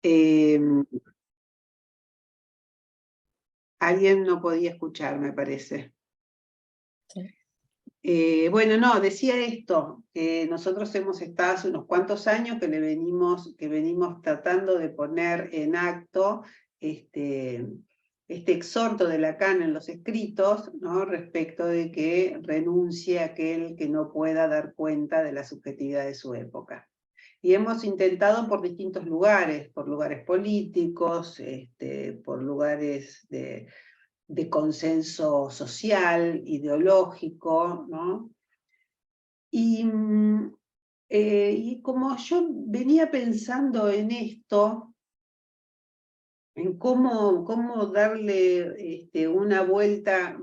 Eh, Alguien no podía escuchar, me parece. Sí. Bueno, no, decía esto, que nosotros hemos estado hace unos cuantos años que venimos tratando de poner en acto este exhorto de Lacan en los escritos, ¿no? Respecto de que renuncie aquel que no pueda dar cuenta de la subjetividad de su época. Y hemos intentado por distintos lugares, por lugares políticos, por lugares de consenso social, ideológico, ¿no? Y como yo venía pensando en esto, en cómo darle una vuelta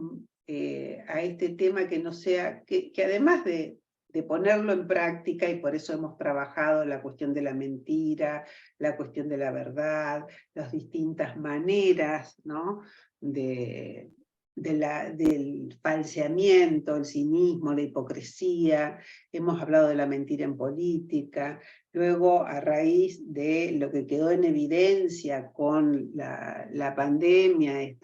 a este tema que no sea, que además de ponerlo en práctica, y por eso hemos trabajado la cuestión de la mentira, la cuestión de la verdad, las distintas maneras, ¿no? Del falseamiento, el cinismo, la hipocresía, hemos hablado de la mentira en política. Luego, a raíz de lo que quedó en evidencia con la pandemia,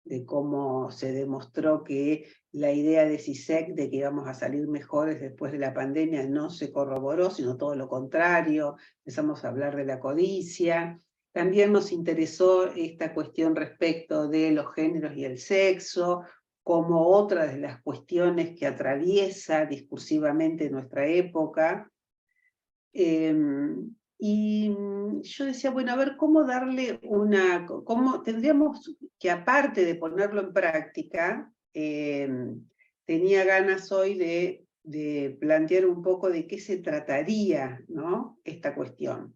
de cómo se demostró que la idea de Zizek de que íbamos a salir mejores después de la pandemia no se corroboró, sino todo lo contrario. Empezamos a hablar de la codicia. También nos interesó esta cuestión respecto de los géneros y el sexo, como otra de las cuestiones que atraviesa discursivamente nuestra época. Y yo decía, bueno, a ver, ¿cómo darle cómo tendríamos que, aparte de ponerlo en práctica, tenía ganas hoy de plantear un poco de qué se trataría, ¿no? Esta cuestión.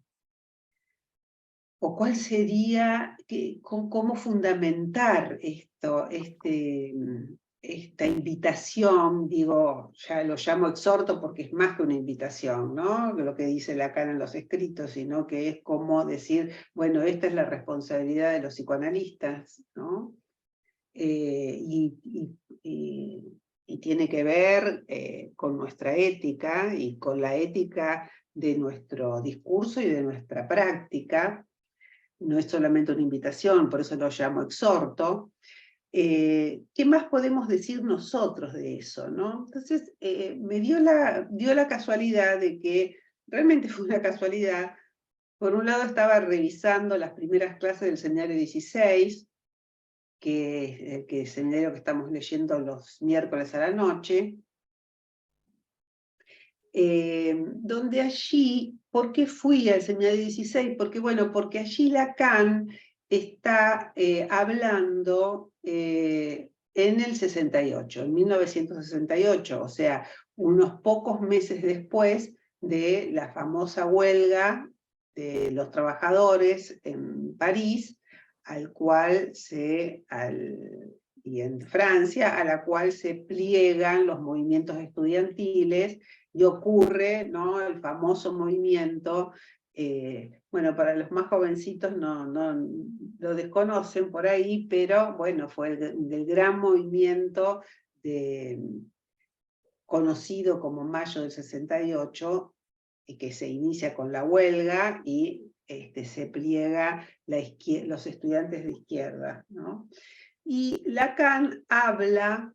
O cuál sería, cómo fundamentar esta invitación, digo, ya lo llamo exhorto porque es más que una invitación, ¿no? Lo que dice Lacan en los escritos, sino que es como decir, bueno, esta es la responsabilidad de los psicoanalistas, ¿no? Y tiene que ver con nuestra ética y con la ética de nuestro discurso y de nuestra práctica. No es solamente una invitación, por eso lo llamo exhorto. ¿Qué más podemos decir nosotros de eso, ¿no? Entonces, me dio la casualidad de que, realmente fue una casualidad, por un lado estaba revisando las primeras clases del seminario 16, que es el seminario que estamos leyendo los miércoles a la noche, donde allí, ¿por qué fui al seminario 16? Porque, bueno, porque allí Lacan está hablando en el 68, en 1968, o sea, unos pocos meses después de la famosa huelga de los trabajadores en París, y en Francia, a la cual se pliegan los movimientos estudiantiles, y ocurre, ¿no?, el famoso movimiento. Bueno, para los más jovencitos no lo desconocen por ahí, pero bueno, fue el gran movimiento conocido como Mayo del 68, que se inicia con la huelga y se pliega los estudiantes de izquierda, ¿no? Y Lacan habla,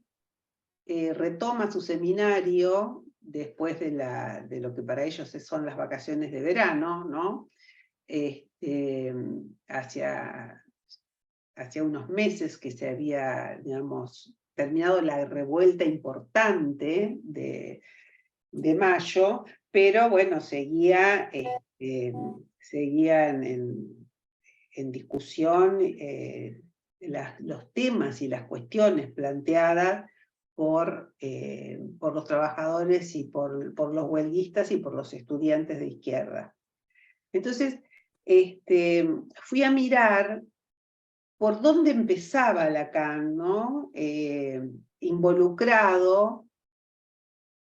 retoma su seminario después de lo que para ellos son las vacaciones de verano, ¿no? Hacia unos meses que se había, digamos, terminado la revuelta importante de mayo, pero bueno, seguía en discusión los temas y las cuestiones planteadas por los trabajadores y por los huelguistas y por los estudiantes de izquierda. Entonces, fui a mirar por dónde empezaba Lacan, ¿no? Involucrado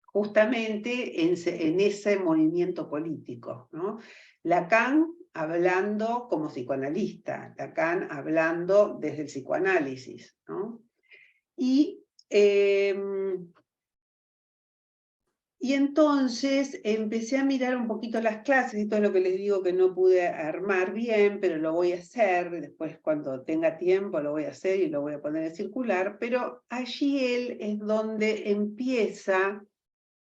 justamente en ese movimiento político, ¿no? Lacan hablando como psicoanalista, Lacan hablando desde el psicoanálisis, ¿no? Y Y entonces empecé a mirar un poquito las clases, y todo lo que les digo que no pude armar bien, pero lo voy a hacer, después cuando tenga tiempo lo voy a hacer y lo voy a poner en circular, pero allí él es donde empieza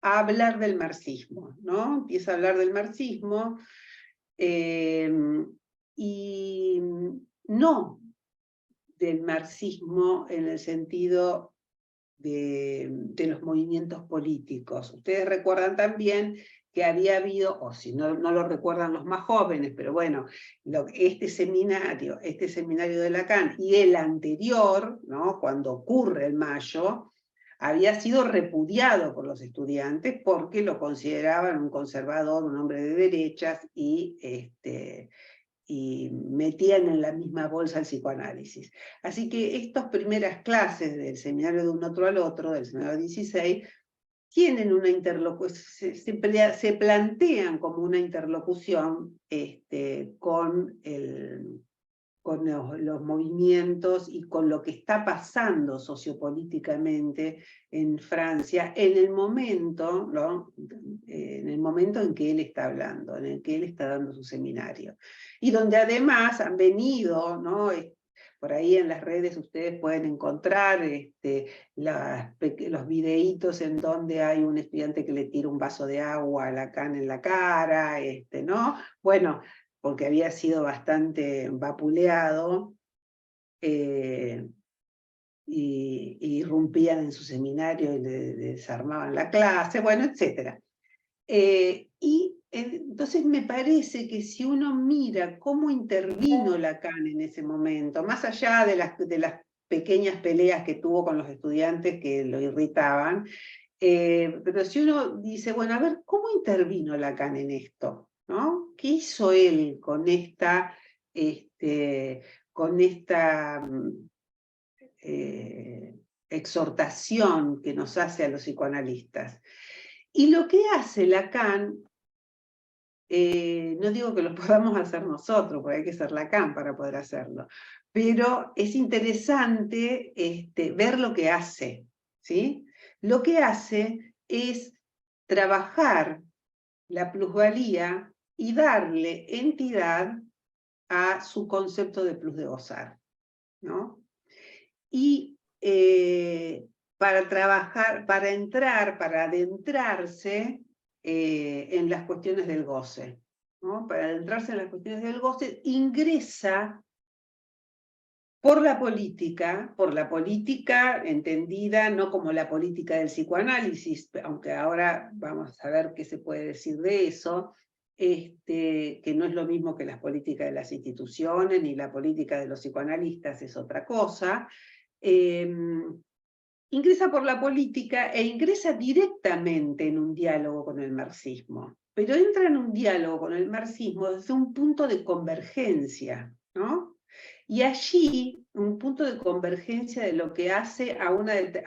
a hablar del marxismo, ¿no? Empieza a hablar del marxismo, y no del marxismo en el sentido de los movimientos políticos. Ustedes recuerdan también que había habido, o si no, no lo recuerdan los más jóvenes, pero bueno, este seminario de Lacan y el anterior, ¿no? Cuando ocurre el Mayo, había sido repudiado por los estudiantes porque lo consideraban un conservador, un hombre de derechas, y metían en la misma bolsa el psicoanálisis. Así que estas primeras clases del seminario de un otro al otro, del seminario 16, tienen una interlocución, se plantean como una interlocución con los movimientos y con lo que está pasando sociopolíticamente en Francia en el momento, ¿no? En el momento en que él está hablando, en el que él está dando su seminario. Y donde además han venido, ¿no? Por ahí en las redes ustedes pueden encontrar los videitos en donde hay un estudiante que le tira un vaso de agua a Lacan en la cara, ¿no? Bueno, porque había sido bastante vapuleado, y irrumpían en su seminario y le desarmaban la clase, bueno, etc. Y entonces me parece que si uno mira cómo intervino Lacan en ese momento, más allá de las pequeñas peleas que tuvo con los estudiantes que lo irritaban, pero si uno dice, bueno, a ver, ¿cómo intervino Lacan en esto? ¿No? ¿Qué hizo él con esta exhortación que nos hace a los psicoanalistas? Y lo que hace Lacan, no digo que lo podamos hacer nosotros, porque hay que ser Lacan para poder hacerlo, pero es interesante ver lo que hace, ¿sí? Lo que hace es trabajar la plusvalía y darle entidad a su concepto de plus de gozar, ¿no? Y para trabajar, para adentrarse en las cuestiones del goce, ¿no? Para adentrarse en las cuestiones del goce, ingresa por la política entendida no como la política del psicoanálisis, aunque ahora vamos a ver qué se puede decir de eso, que no es lo mismo que las políticas de las instituciones, ni la política de los psicoanalistas, es otra cosa. Ingresa por la política e ingresa directamente en un diálogo con el marxismo, pero entra en un diálogo con el marxismo desde un punto de convergencia, ¿no? Y allí, un punto de convergencia de lo que hace a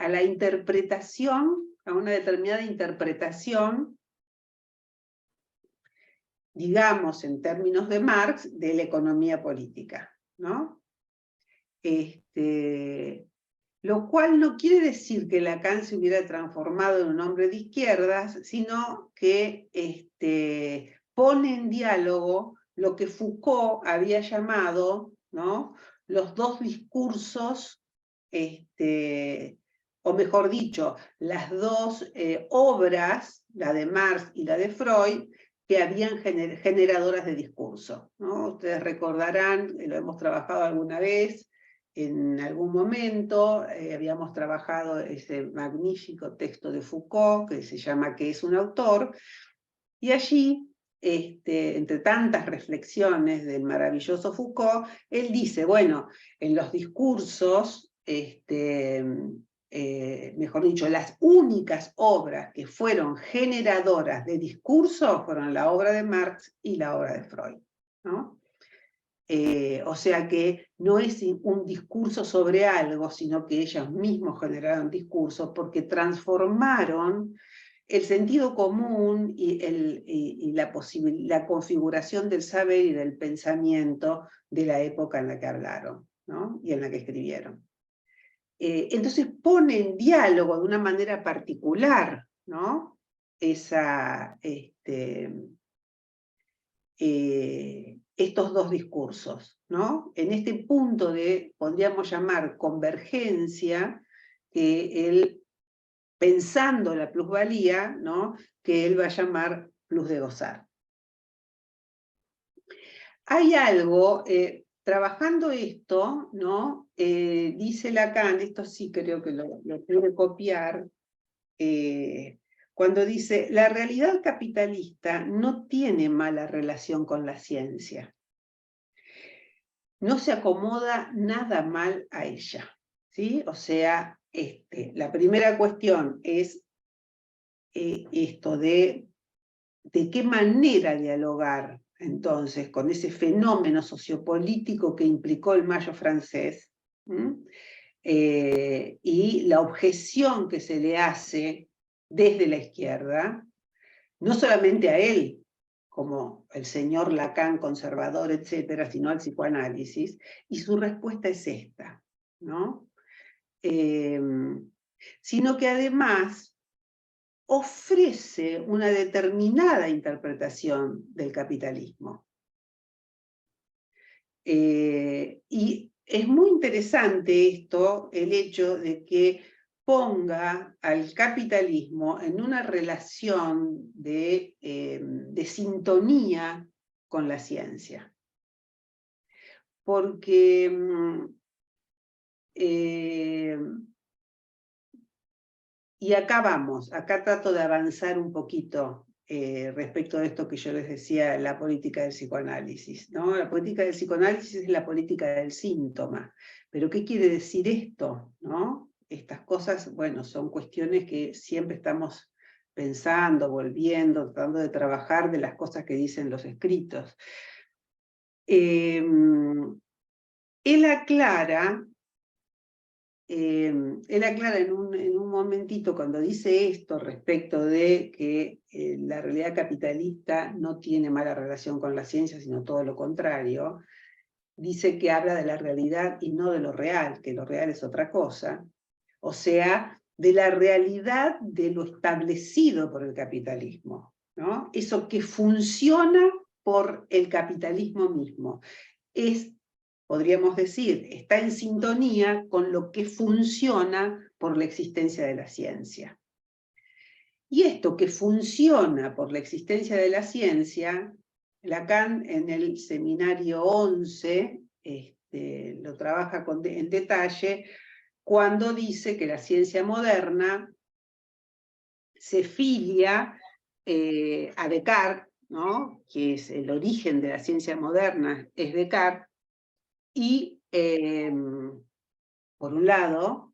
la interpretación, a una determinada interpretación, digamos, en términos de Marx, de la economía política, ¿no? Lo cual no quiere decir que Lacan se hubiera transformado en un hombre de izquierdas, sino que pone en diálogo lo que Foucault había llamado, ¿no?, los dos discursos, o mejor dicho, las dos obras, la de Marx y la de Freud, que habían generadoras de discurso, ¿no? Ustedes recordarán, lo hemos trabajado alguna vez, en algún momento habíamos trabajado ese magnífico texto de Foucault que se llama ¿Qué es un autor? Y allí, entre tantas reflexiones del maravilloso Foucault, él dice, bueno, en los discursos, mejor dicho, las únicas obras que fueron generadoras de discurso fueron la obra de Marx y la obra de Freud, ¿no? O sea que no es un discurso sobre algo, sino que ellos mismos generaron discursos porque transformaron el sentido común y la configuración del saber y del pensamiento de la época en la que hablaron, ¿no? Y en la que escribieron. Entonces pone en diálogo de una manera particular, ¿no?, estos dos discursos, ¿no? En este punto de, podríamos llamar, convergencia, que él, pensando la plusvalía, ¿no?, que él va a llamar plus de gozar. Hay algo, trabajando esto, ¿no?, dice Lacan, esto sí creo que lo pude copiar, cuando dice, la realidad capitalista no tiene mala relación con la ciencia. No se acomoda nada mal a ella, ¿sí? O sea, la primera cuestión es esto de qué manera dialogar entonces con ese fenómeno sociopolítico que implicó el Mayo francés, y la objeción que se le hace desde la izquierda, no solamente a él, como el señor Lacan, conservador, etcétera, sino al psicoanálisis, y su respuesta es esta, ¿no? Sino que además ofrece una determinada interpretación del capitalismo. Y es muy interesante esto, el hecho de que ponga al capitalismo en una relación de sintonía con la ciencia. Porque y acá vamos, acá trato de avanzar un poquito respecto de esto que yo les decía, la política del psicoanálisis, ¿no? La política del psicoanálisis es la política del síntoma. Pero ¿qué quiere decir esto, no? Estas cosas, bueno, son cuestiones que siempre estamos pensando, volviendo, tratando de trabajar de las cosas que dicen los escritos. Él aclara en un momentito cuando dice esto respecto de que la realidad capitalista no tiene mala relación con la ciencia, sino todo lo contrario, dice que habla de la realidad y no de lo real, que lo real es otra cosa, o sea, de la realidad de lo establecido por el capitalismo, ¿no? Eso que funciona por el capitalismo mismo. Podríamos decir, está en sintonía con lo que funciona por la existencia de la ciencia. Y esto que funciona por la existencia de la ciencia, Lacan en el seminario 11 lo trabaja en detalle cuando dice que la ciencia moderna se filia a Descartes, ¿no?, que es el origen de la ciencia moderna, es Descartes, y, por un lado,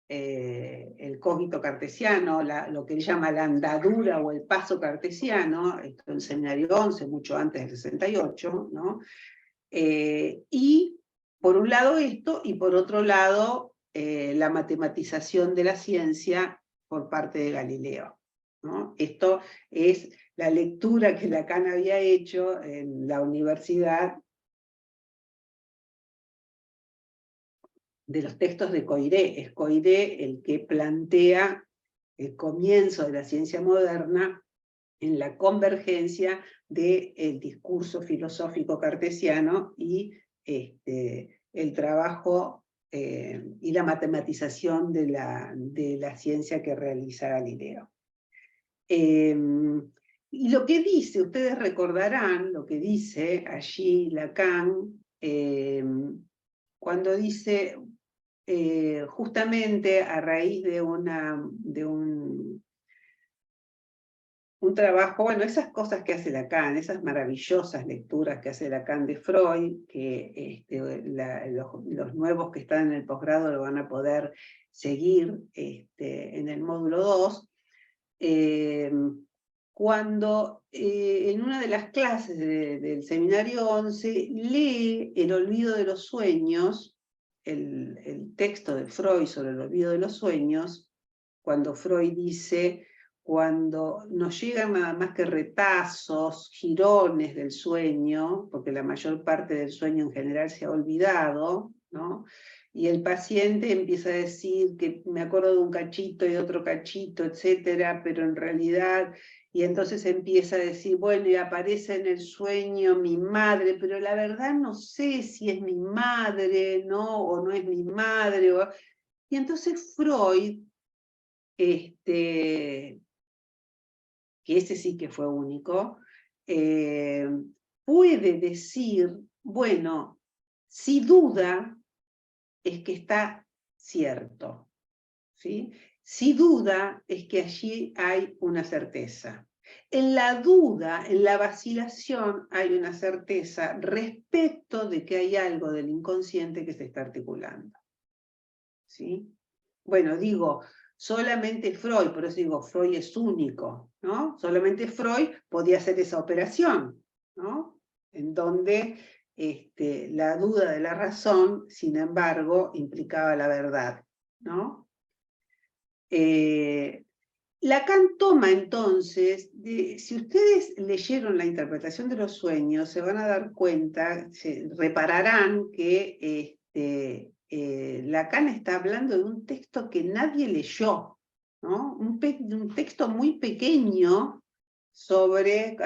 el cogito cartesiano, lo que él llama la andadura o el paso cartesiano, esto en el seminario 11, mucho antes del 68, ¿no? Y por un lado esto, y por otro lado, la matematización de la ciencia por parte de Galileo, ¿no? Esto es la lectura que Lacan había hecho en la universidad de los textos de Coiré. Es Coiré el que plantea el comienzo de la ciencia moderna en la convergencia del discurso filosófico cartesiano y el trabajo y la matematización de la ciencia que realiza Galileo. Y lo que dice, ustedes recordarán lo que dice allí Lacan, cuando dice, justamente a raíz de un trabajo, bueno, esas cosas que hace Lacan, esas maravillosas lecturas que hace Lacan de Freud, que los nuevos que están en el posgrado lo van a poder seguir en el módulo 2, cuando en una de las clases del seminario 11 lee El olvido de los sueños, el texto de Freud sobre el olvido de los sueños, cuando Freud dice, cuando nos llegan nada más que retazos, jirones del sueño, porque la mayor parte del sueño en general se ha olvidado, ¿no? y el paciente empieza a decir que me acuerdo de un cachito y otro cachito, etcétera, pero en realidad, y entonces empieza a decir, bueno, y aparece en el sueño mi madre, pero la verdad no sé si es mi madre, ¿no? O no es mi madre. Y entonces Freud, que ese sí que fue único, puede decir, bueno, si duda, es que está cierto, ¿sí? Si duda, es que allí hay una certeza. En la duda, en la vacilación, hay una certeza respecto de que hay algo del inconsciente que se está articulando, ¿sí? Bueno, digo, solamente Freud, por eso digo, Freud es único, ¿no? Solamente Freud podía hacer esa operación, ¿no? En donde la duda de la razón, sin embargo, implicaba la verdad, ¿no? Lacan toma entonces, si ustedes leyeron la interpretación de los sueños, se van a dar cuenta, repararán que Lacan está hablando de un texto que nadie leyó, ¿no? Un texto muy pequeño sobre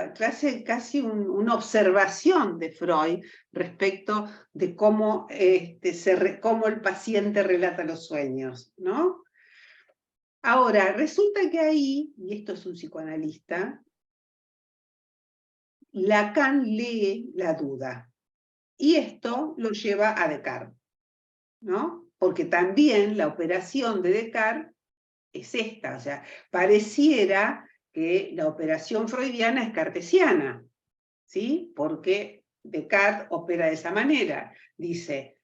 casi una observación de Freud respecto de cómo, cómo el paciente relata los sueños, ¿no? Ahora, resulta que ahí, y esto es un psicoanalista, Lacan lee la duda, y esto lo lleva a Descartes, ¿no? Porque también la operación de Descartes es esta, o sea, pareciera que la operación freudiana es cartesiana, ¿sí? Porque Descartes opera de esa manera, dice,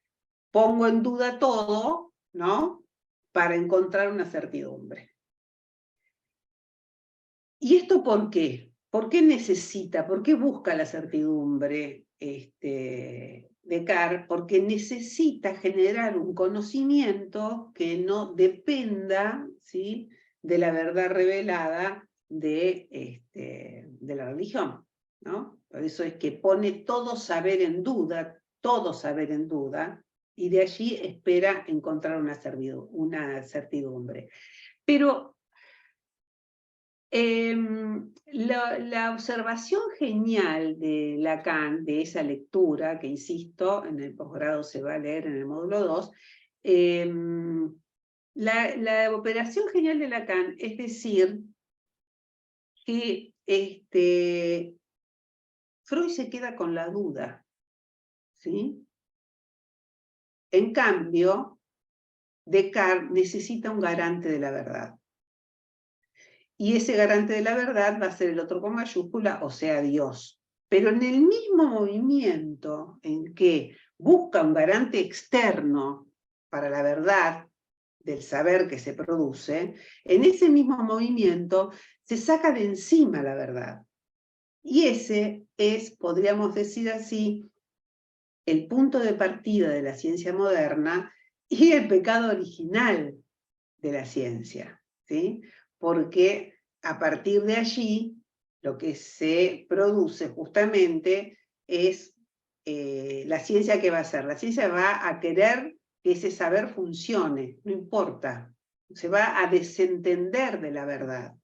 pongo en duda todo, ¿no? Para encontrar una certidumbre. ¿Y esto por qué? ¿Por qué necesita, por qué busca la certidumbre Descartes? Porque necesita generar un conocimiento que no dependa, ¿sí?, de la verdad revelada de la religión, ¿no? Por eso es que pone todo saber en duda, y de allí espera encontrar una certidumbre. Pero la observación genial de Lacan, de esa lectura, que insisto, en el posgrado se va a leer en el módulo 2, la operación genial de Lacan es decir que Freud se queda con la duda, ¿sí? En cambio, Descartes necesita un garante de la verdad. Y ese garante de la verdad va a ser el otro con mayúscula, o sea, Dios. Pero en el mismo movimiento en que busca un garante externo para la verdad del saber que se produce, en ese mismo movimiento se saca de encima la verdad. Y ese es, podríamos decir así, el punto de partida de la ciencia moderna y el pecado original de la ciencia, ¿sí? Porque a partir de allí lo que se produce justamente es la ciencia que va a hacer. La ciencia va a querer que ese saber funcione, no importa. Se va a desentender de la verdad,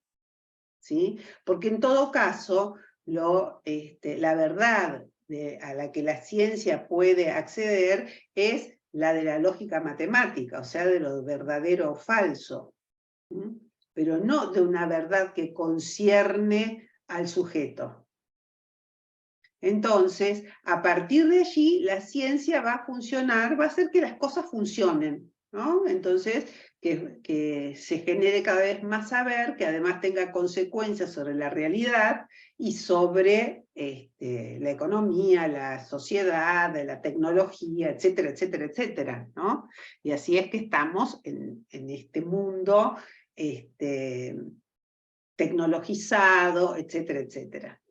¿sí? Porque en todo caso, la verdad a la que la ciencia puede acceder es la de la lógica matemática, o sea, de lo verdadero o falso, pero no de una verdad que concierne al sujeto. Entonces, a partir de allí, la ciencia va a funcionar, va a hacer que las cosas funcionen, ¿no? Entonces, que se genere cada vez más saber, que además tenga consecuencias sobre la realidad y sobre la economía, la sociedad, la tecnología, etcétera, etcétera, etcétera, ¿no? Y así es que estamos en este mundo tecnologizado, etcétera, etcétera.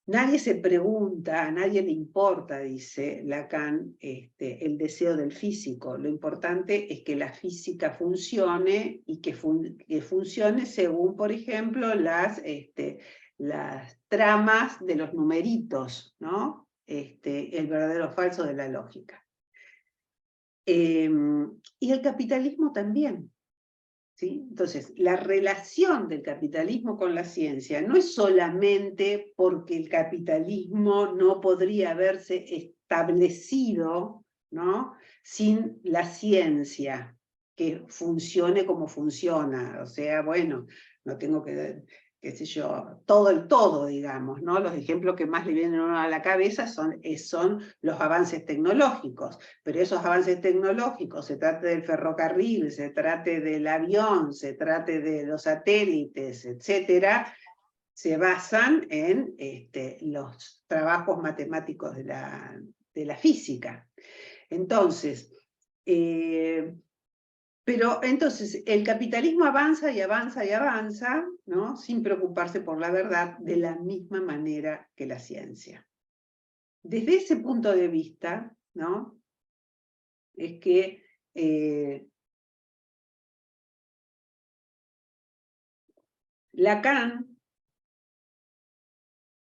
Nadie se pregunta, a nadie le importa, dice Lacan, el deseo del físico. Lo importante es que la física funcione y que funcione según, por ejemplo, las tramas de los numeritos, ¿no? El verdadero o falso de la lógica. Y el capitalismo también. ¿Sí? Entonces, la relación del capitalismo con la ciencia no es solamente porque el capitalismo no podría haberse establecido, ¿no?, sin la ciencia que funcione como funciona. O sea, bueno, no tengo que, qué sé yo, todo el todo, digamos, ¿no? Los ejemplos que más le vienen a uno a la cabeza son los avances tecnológicos, pero esos avances tecnológicos, se trate del ferrocarril, se trate del avión, se trate de los satélites, etcétera, se basan en los trabajos matemáticos de la física. Entonces, pero entonces el capitalismo avanza y avanza y avanza, ¿no?, sin preocuparse por la verdad, de la misma manera que la ciencia. Desde ese punto de vista, ¿no?, es que Lacan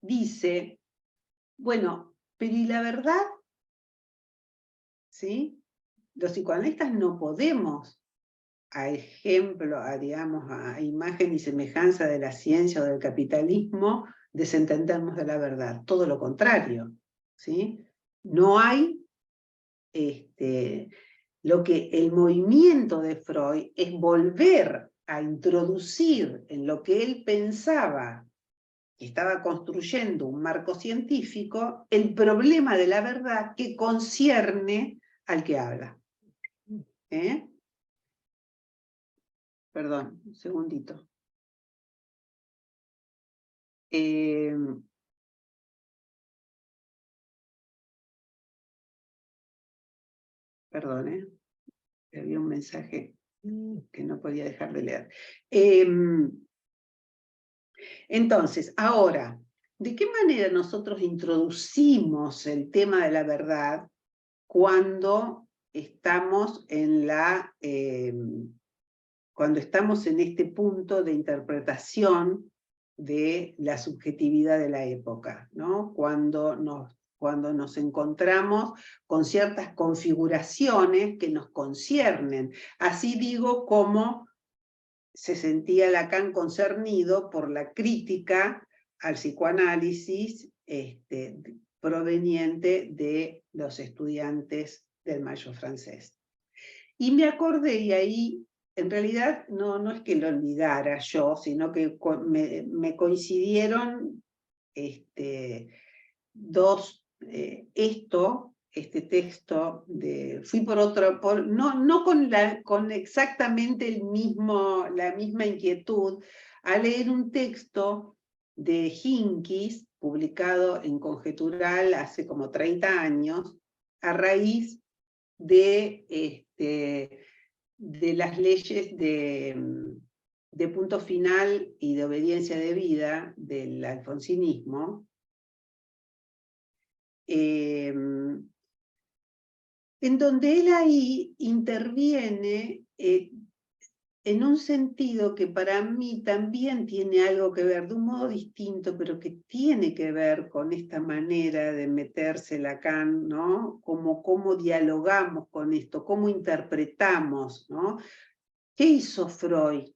dice, bueno, pero ¿y la verdad? ¿Sí? Los psicoanalistas no podemos, a ejemplo, digamos, a imagen y semejanza de la ciencia o del capitalismo, desentendernos de la verdad. Todo lo contrario, ¿sí? No hay lo que el movimiento de Freud es volver a introducir en lo que él pensaba, que estaba construyendo un marco científico, el problema de la verdad que concierne al que habla. Perdón, un segundito. Perdón, había un mensaje que no podía dejar de leer. Entonces, ahora, ¿de qué manera nosotros introducimos el tema de la verdad cuando estamos cuando estamos en este punto de interpretación de la subjetividad de la época, ¿no? Cuando nos encontramos con ciertas configuraciones que nos conciernen? Así digo, como se sentía Lacan concernido por la crítica al psicoanálisis proveniente de los estudiantes del Mayo francés. Y me acordé, y ahí, en realidad, no es que lo olvidara yo, sino que me coincidieron este texto, fui por otro, no con exactamente la misma inquietud, a leer un texto de Hincks, publicado en Conjetural hace como 30 años, a raíz de las leyes de punto final y de obediencia de vida del alfonsinismo, en donde él ahí interviene en un sentido que para mí también tiene algo que ver, de un modo distinto, pero que tiene que ver con esta manera de meterse Lacan, ¿no? Cómo dialogamos con esto, cómo interpretamos, ¿no? ¿Qué hizo Freud,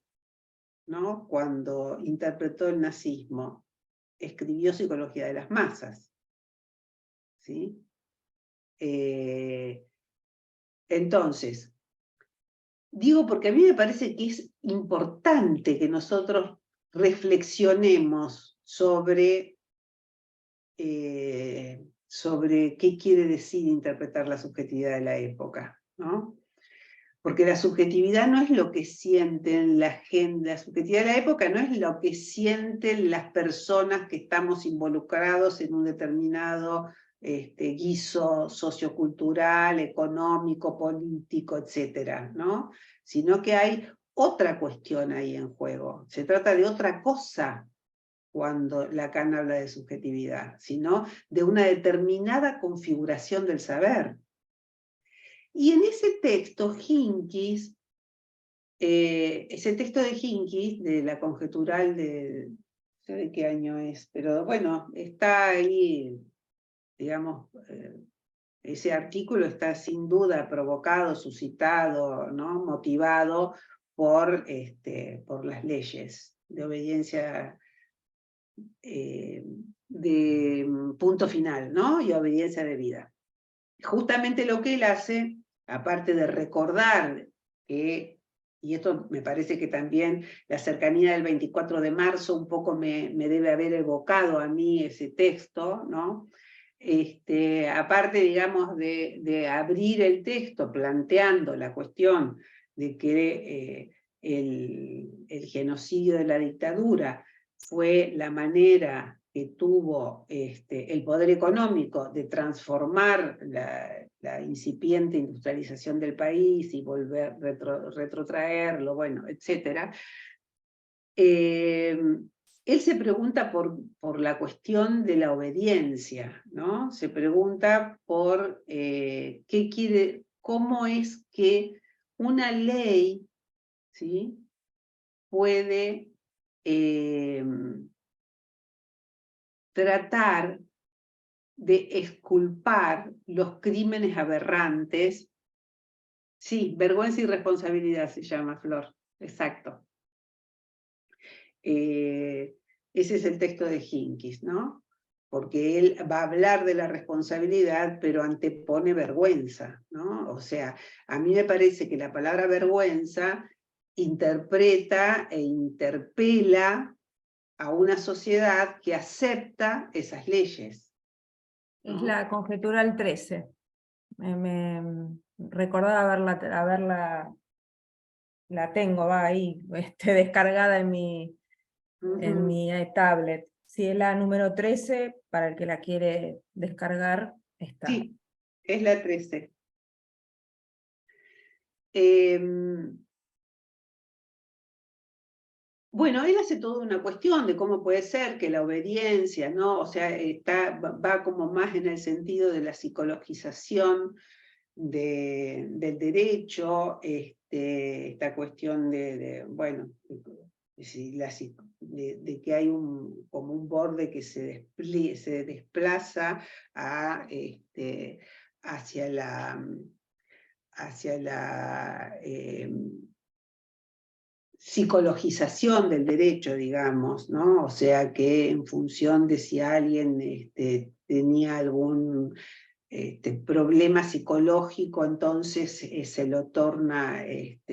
¿no?, cuando interpretó el nazismo? Escribió Psicología de las Masas, ¿sí? Entonces, digo porque a mí me parece que es importante que nosotros reflexionemos sobre qué quiere decir interpretar la subjetividad de la época, ¿no? Porque la subjetividad no es lo que sienten la gente, la subjetividad de la época no es lo que sienten las personas que estamos involucrados en un determinado guiso sociocultural, económico, político, etcétera, ¿no? Sino que hay otra cuestión ahí en juego. Se trata de otra cosa cuando Lacan habla de subjetividad, sino de una determinada configuración del saber. Y en ese texto, Hincks, ese texto de Hincks, de la Conjetural no sé de qué año es, pero bueno, está ahí, digamos, ese artículo está sin duda provocado, suscitado, ¿no? Motivado por las leyes de obediencia de punto final, ¿no? Y obediencia debida. Justamente lo que él hace, aparte de recordar que, y esto me parece que también la cercanía del 24 de marzo un poco me debe haber evocado a mí ese texto, ¿no? Aparte, digamos, de abrir el texto planteando la cuestión de que el genocidio de la dictadura fue la manera que tuvo el poder económico de transformar la incipiente industrialización del país y volver, retrotraerlo, bueno, etc. Él se pregunta por la cuestión de la obediencia, ¿no? Se pregunta por qué quiere, cómo es que una ley, ¿sí?, puede tratar de exculpar los crímenes aberrantes. Sí, vergüenza y responsabilidad se llama, Flor, exacto. Ese es el texto de Hincks, ¿no? Porque él va a hablar de la responsabilidad, pero antepone vergüenza, ¿no? O sea, a mí me parece que la palabra vergüenza interpreta e interpela a una sociedad que acepta esas leyes, ¿no? Es la conjetural 13. Me recordaba la tengo, va ahí, descargada en mi tablet. Si es la número 13, para el que la quiere descargar, está. Sí, es la 13. Bueno, él hace toda una cuestión de cómo puede ser que la obediencia, ¿no? O sea, va como más en el sentido de la psicologización del derecho, esta cuestión bueno, de que hay como un borde que se desplaza hacia la psicologización del derecho, digamos, ¿no? O sea, que en función de si alguien tenía algún problema psicológico, entonces se lo torna,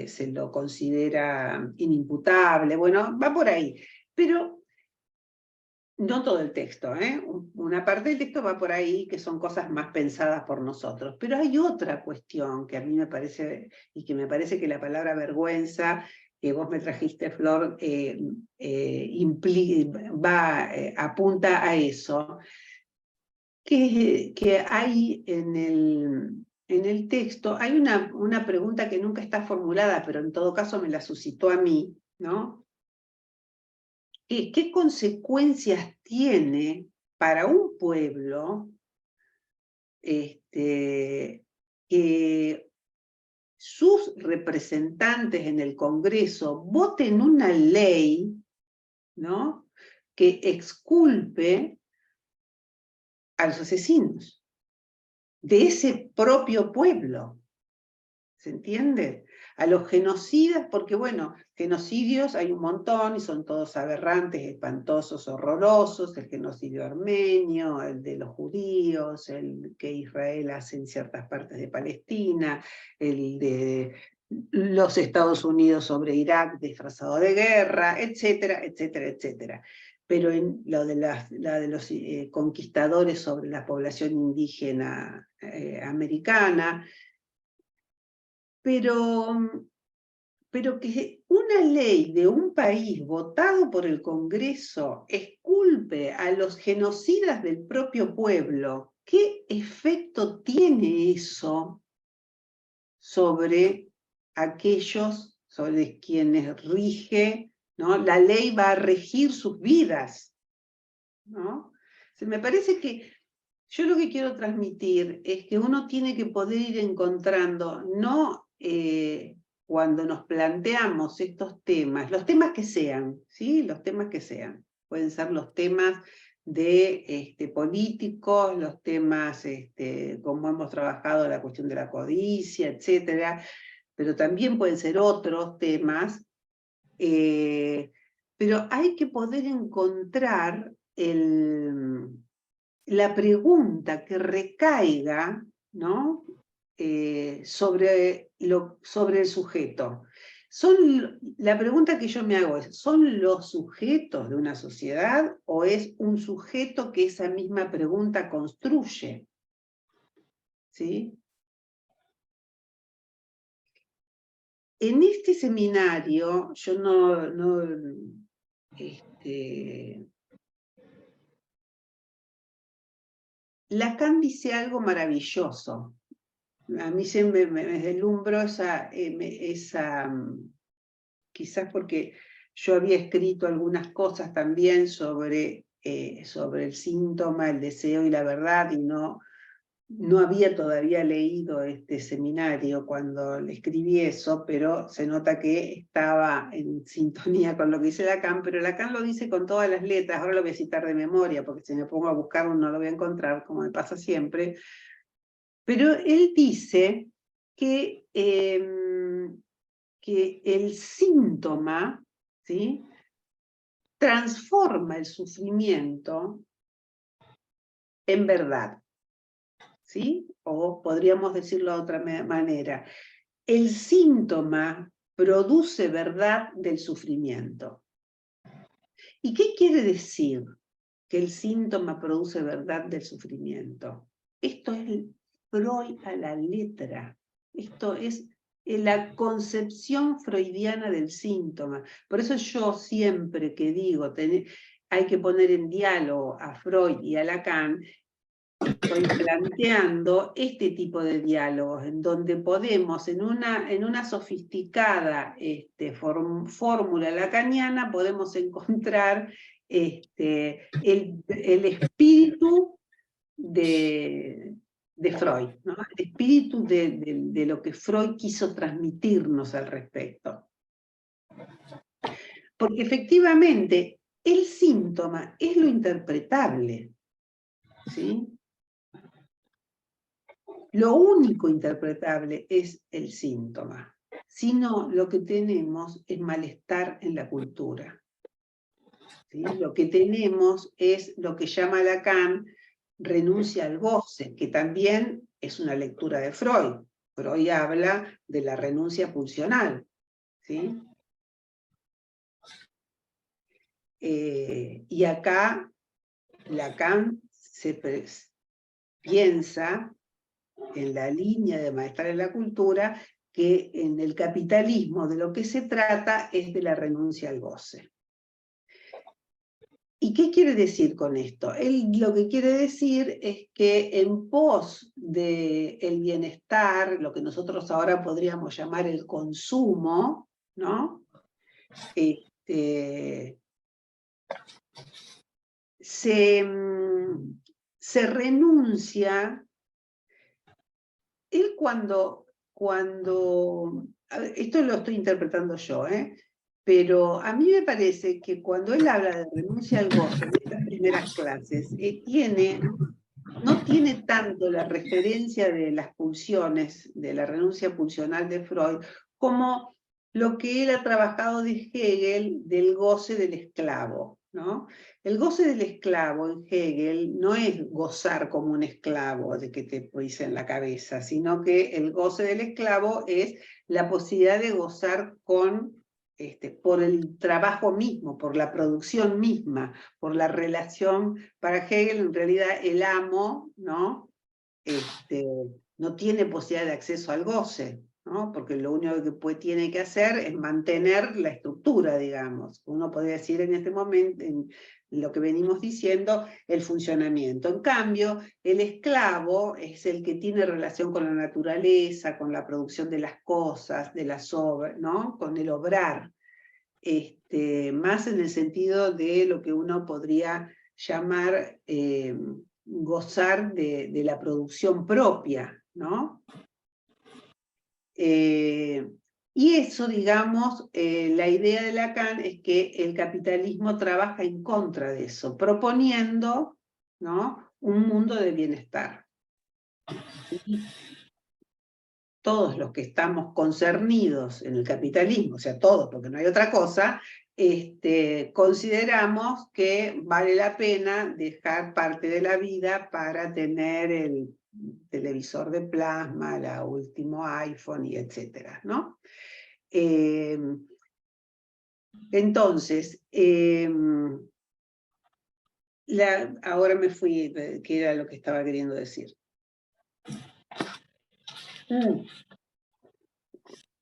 se lo considera inimputable. Bueno, va por ahí. Pero no todo el texto, ¿eh? Una parte del texto va por ahí, que son cosas más pensadas por nosotros. Pero hay otra cuestión que a mí me parece, y que me parece que la palabra vergüenza que vos me trajiste, Flor, apunta a eso, que hay en el texto, hay una pregunta que nunca está formulada, pero en todo caso me la suscitó a mí, ¿no? ¿Qué consecuencias tiene para un pueblo que sus representantes en el Congreso voten una ley, ¿no?, que exculpe a los asesinos de ese propio pueblo? ¿Se entiende? A los genocidas, porque bueno, genocidios hay un montón y son todos aberrantes, espantosos, horrorosos: el genocidio armenio, el de los judíos, el que Israel hace en ciertas partes de Palestina, el de los Estados Unidos sobre Irak disfrazado de guerra, etcétera, etcétera, etcétera. Pero en lo de los conquistadores sobre la población indígena americana, pero que una ley de un país votado por el Congreso exculpe a los genocidas del propio pueblo, ¿qué efecto tiene eso sobre aquellos sobre quienes rige, ¿no? La ley va a regir sus vidas, ¿no? Me parece que yo lo que quiero transmitir es que uno tiene que poder ir encontrando, no cuando nos planteamos estos temas, los temas que sean, ¿sí? Los temas que sean. Pueden ser los temas de políticos, los temas, como hemos trabajado la cuestión de la codicia, etcétera, pero también pueden ser otros temas, pero hay que poder encontrar la pregunta que recaiga, ¿no? sobre el sujeto. La pregunta que yo me hago es, ¿son los sujetos de una sociedad o es un sujeto que esa misma pregunta construye? ¿Sí? En este seminario, yo Lacan dice algo maravilloso. A mí siempre me deslumbro quizás porque yo había escrito algunas cosas también sobre el síntoma, el deseo y la verdad, y no había todavía leído este seminario cuando le escribí eso, pero se nota que estaba en sintonía con lo que dice Lacan, pero Lacan lo dice con todas las letras. Ahora lo voy a citar de memoria, porque si me pongo a buscarlo no lo voy a encontrar, como me pasa siempre. Pero él dice que el síntoma, ¿sí?, transforma el sufrimiento en verdad, ¿sí? O podríamos decirlo de otra manera. El síntoma produce verdad del sufrimiento. ¿Y qué quiere decir que el síntoma produce verdad del sufrimiento? Esto es Freud a la letra. Esto es la concepción freudiana del síntoma. Por eso yo siempre que digo, hay que poner en diálogo a Freud y a Lacan, estoy planteando este tipo de diálogos, en donde podemos, en una sofisticada fórmula lacaniana, podemos encontrar el espíritu de Freud, ¿no? El espíritu de lo que Freud quiso transmitirnos al respecto. Porque efectivamente el síntoma es lo interpretable, ¿sí? Lo único interpretable es el síntoma. Si no, lo que tenemos es malestar en la cultura. ¿Sí? Lo que tenemos es lo que llama Lacan renuncia al goce, que también es una lectura de Freud. Freud habla de la renuncia pulsional, ¿sí? Y acá Lacan piensa en la línea de malestar en la cultura, que en el capitalismo de lo que se trata es de la renuncia al goce. ¿Y qué quiere decir con esto? Él lo que quiere decir es que en pos del bienestar, lo que nosotros ahora podríamos llamar el consumo, ¿no? Se renuncia. Él cuando esto lo estoy interpretando yo, pero a mí me parece que cuando él habla de renuncia al goce en estas primeras clases, no tiene tanto la referencia de las pulsiones, de la renuncia pulsional de Freud, como lo que él ha trabajado de Hegel del goce del esclavo, ¿no? El goce del esclavo en Hegel no es gozar como un esclavo de que te pisen la cabeza, sino que el goce del esclavo es la posibilidad de gozar por el trabajo mismo, por la producción misma, por la relación. Para Hegel, en realidad, el amo, ¿no? No tiene posibilidad de acceso al goce, ¿no? Porque lo único que tiene que hacer es mantener la estructura, digamos. Uno podría decir en este momento, en lo que venimos diciendo, el funcionamiento. En cambio, el esclavo es el que tiene relación con la naturaleza, con la producción de las cosas, de las obras, ¿no? Con el obrar. Más en el sentido de lo que uno podría llamar gozar de la producción propia, ¿no? Y eso, digamos, la idea de Lacan es que el capitalismo trabaja en contra de eso, proponiendo, ¿no?, un mundo de bienestar. Y todos los que estamos concernidos en el capitalismo, o sea, todos, porque no hay otra cosa, consideramos que vale la pena dejar parte de la vida para tener el televisor de plasma, el último iPhone, y etcétera, ¿no? Entonces, ahora me fui, que era lo que estaba queriendo decir.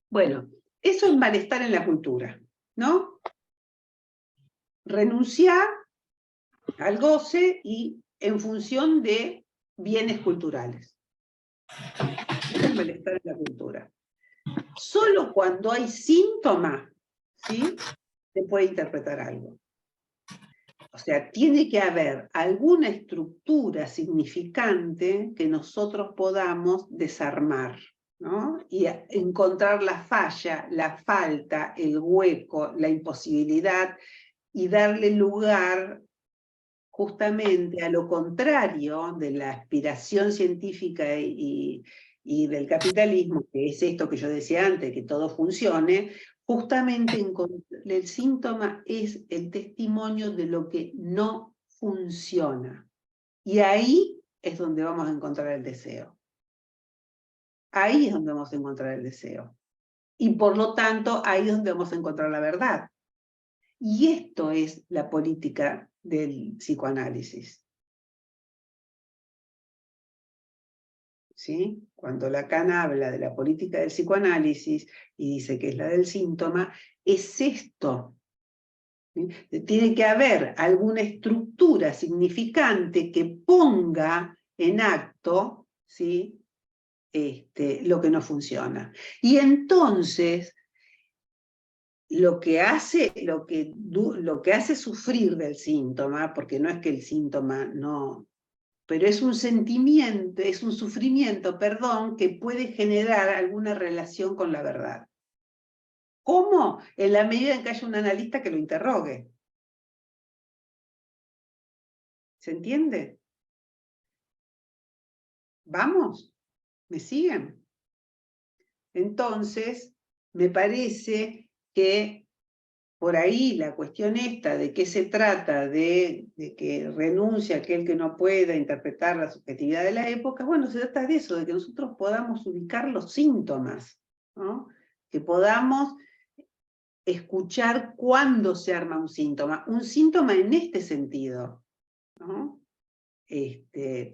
Bueno, eso es malestar en la cultura, ¿no? Renunciar al goce y en función de bienes culturales. Eso es malestar en la cultura. Solo cuando hay síntomas, ¿sí?, se puede interpretar algo. O sea, tiene que haber alguna estructura significante que nosotros podamos desarmar, ¿no? Y encontrar la falla, la falta, el hueco, la imposibilidad, y darle lugar justamente a lo contrario de la aspiración científica y del capitalismo, que es esto que yo decía antes, que todo funcione. Justamente el síntoma es el testimonio de lo que no funciona. Y ahí es donde vamos a encontrar el deseo. Ahí es donde vamos a encontrar el deseo. Y por lo tanto, ahí es donde vamos a encontrar la verdad. Y esto es la política del psicoanálisis. ¿Sí? Cuando Lacan habla de la política del psicoanálisis y dice que es la del síntoma, es esto. ¿Sí? Tiene que haber alguna estructura significante que ponga en acto, ¿sí?, lo que no funciona. Y entonces, lo que hace sufrir del síntoma, porque no es que el síntoma no... pero es un sentimiento, es un sufrimiento, perdón, que puede generar alguna relación con la verdad. ¿Cómo? En la medida en que haya un analista que lo interrogue. ¿Se entiende? ¿Vamos? ¿Me siguen? Entonces, me parece que por ahí la cuestión esta de qué se trata, de que renuncia aquel que no pueda interpretar la subjetividad de la época, bueno, se trata de eso, de que nosotros podamos ubicar los síntomas, ¿no? Que podamos escuchar cuándo se arma un síntoma en este sentido, ¿no?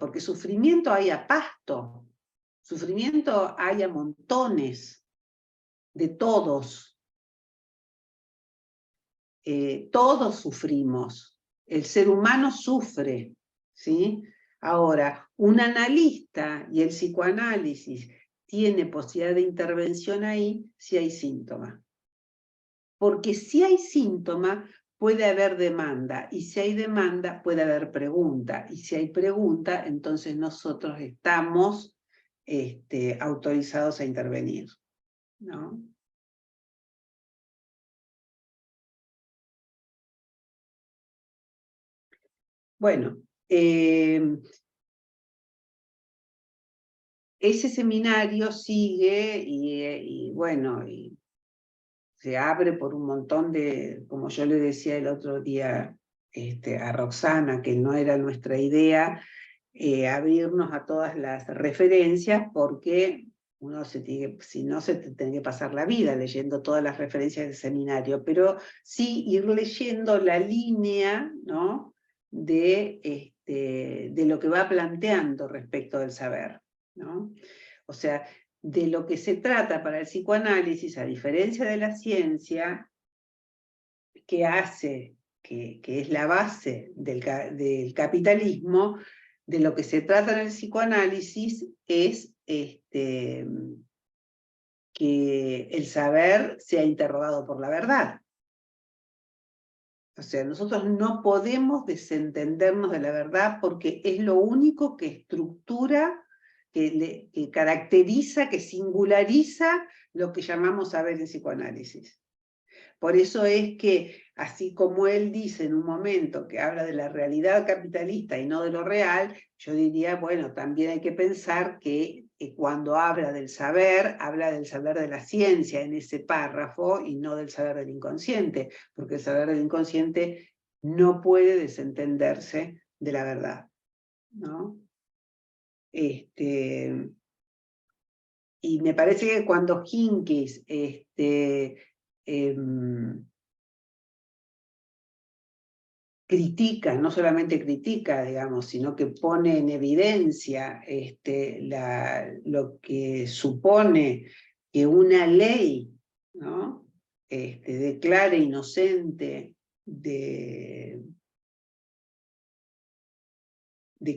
Porque sufrimiento hay a pasto, sufrimiento hay a montones, de todos. Todos sufrimos, el ser humano sufre, ¿sí? Ahora, un analista y el psicoanálisis tiene posibilidad de intervención ahí si hay síntoma. Porque si hay síntoma, puede haber demanda, y si hay demanda, puede haber pregunta, y si hay pregunta, entonces nosotros estamos autorizados a intervenir, ¿no? Bueno, ese seminario sigue y bueno, y se abre por un montón de, como yo le decía el otro día a Roxana, que no era nuestra idea abrirnos a todas las referencias, porque uno si no se tiene que pasar la vida leyendo todas las referencias del seminario, pero sí ir leyendo la línea, ¿no?, de lo que va planteando respecto del saber, ¿no? O sea, de lo que se trata para el psicoanálisis, a diferencia de la ciencia, que es la base del capitalismo, de lo que se trata en el psicoanálisis es que el saber sea interrogado por la verdad. O sea, nosotros no podemos desentendernos de la verdad porque es lo único que estructura que caracteriza, que singulariza lo que llamamos saber en psicoanálisis. Por eso es que, así como él dice en un momento que habla de la realidad capitalista y no de lo real, yo diría, bueno, también hay que pensar que cuando habla del saber de la ciencia en ese párrafo y no del saber del inconsciente, porque el saber del inconsciente no puede desentenderse de la verdad, ¿no? Y me parece que cuando Hincks critica, no solamente critica, digamos, sino que pone en evidencia lo que supone que una ley, ¿no? Declare inocente de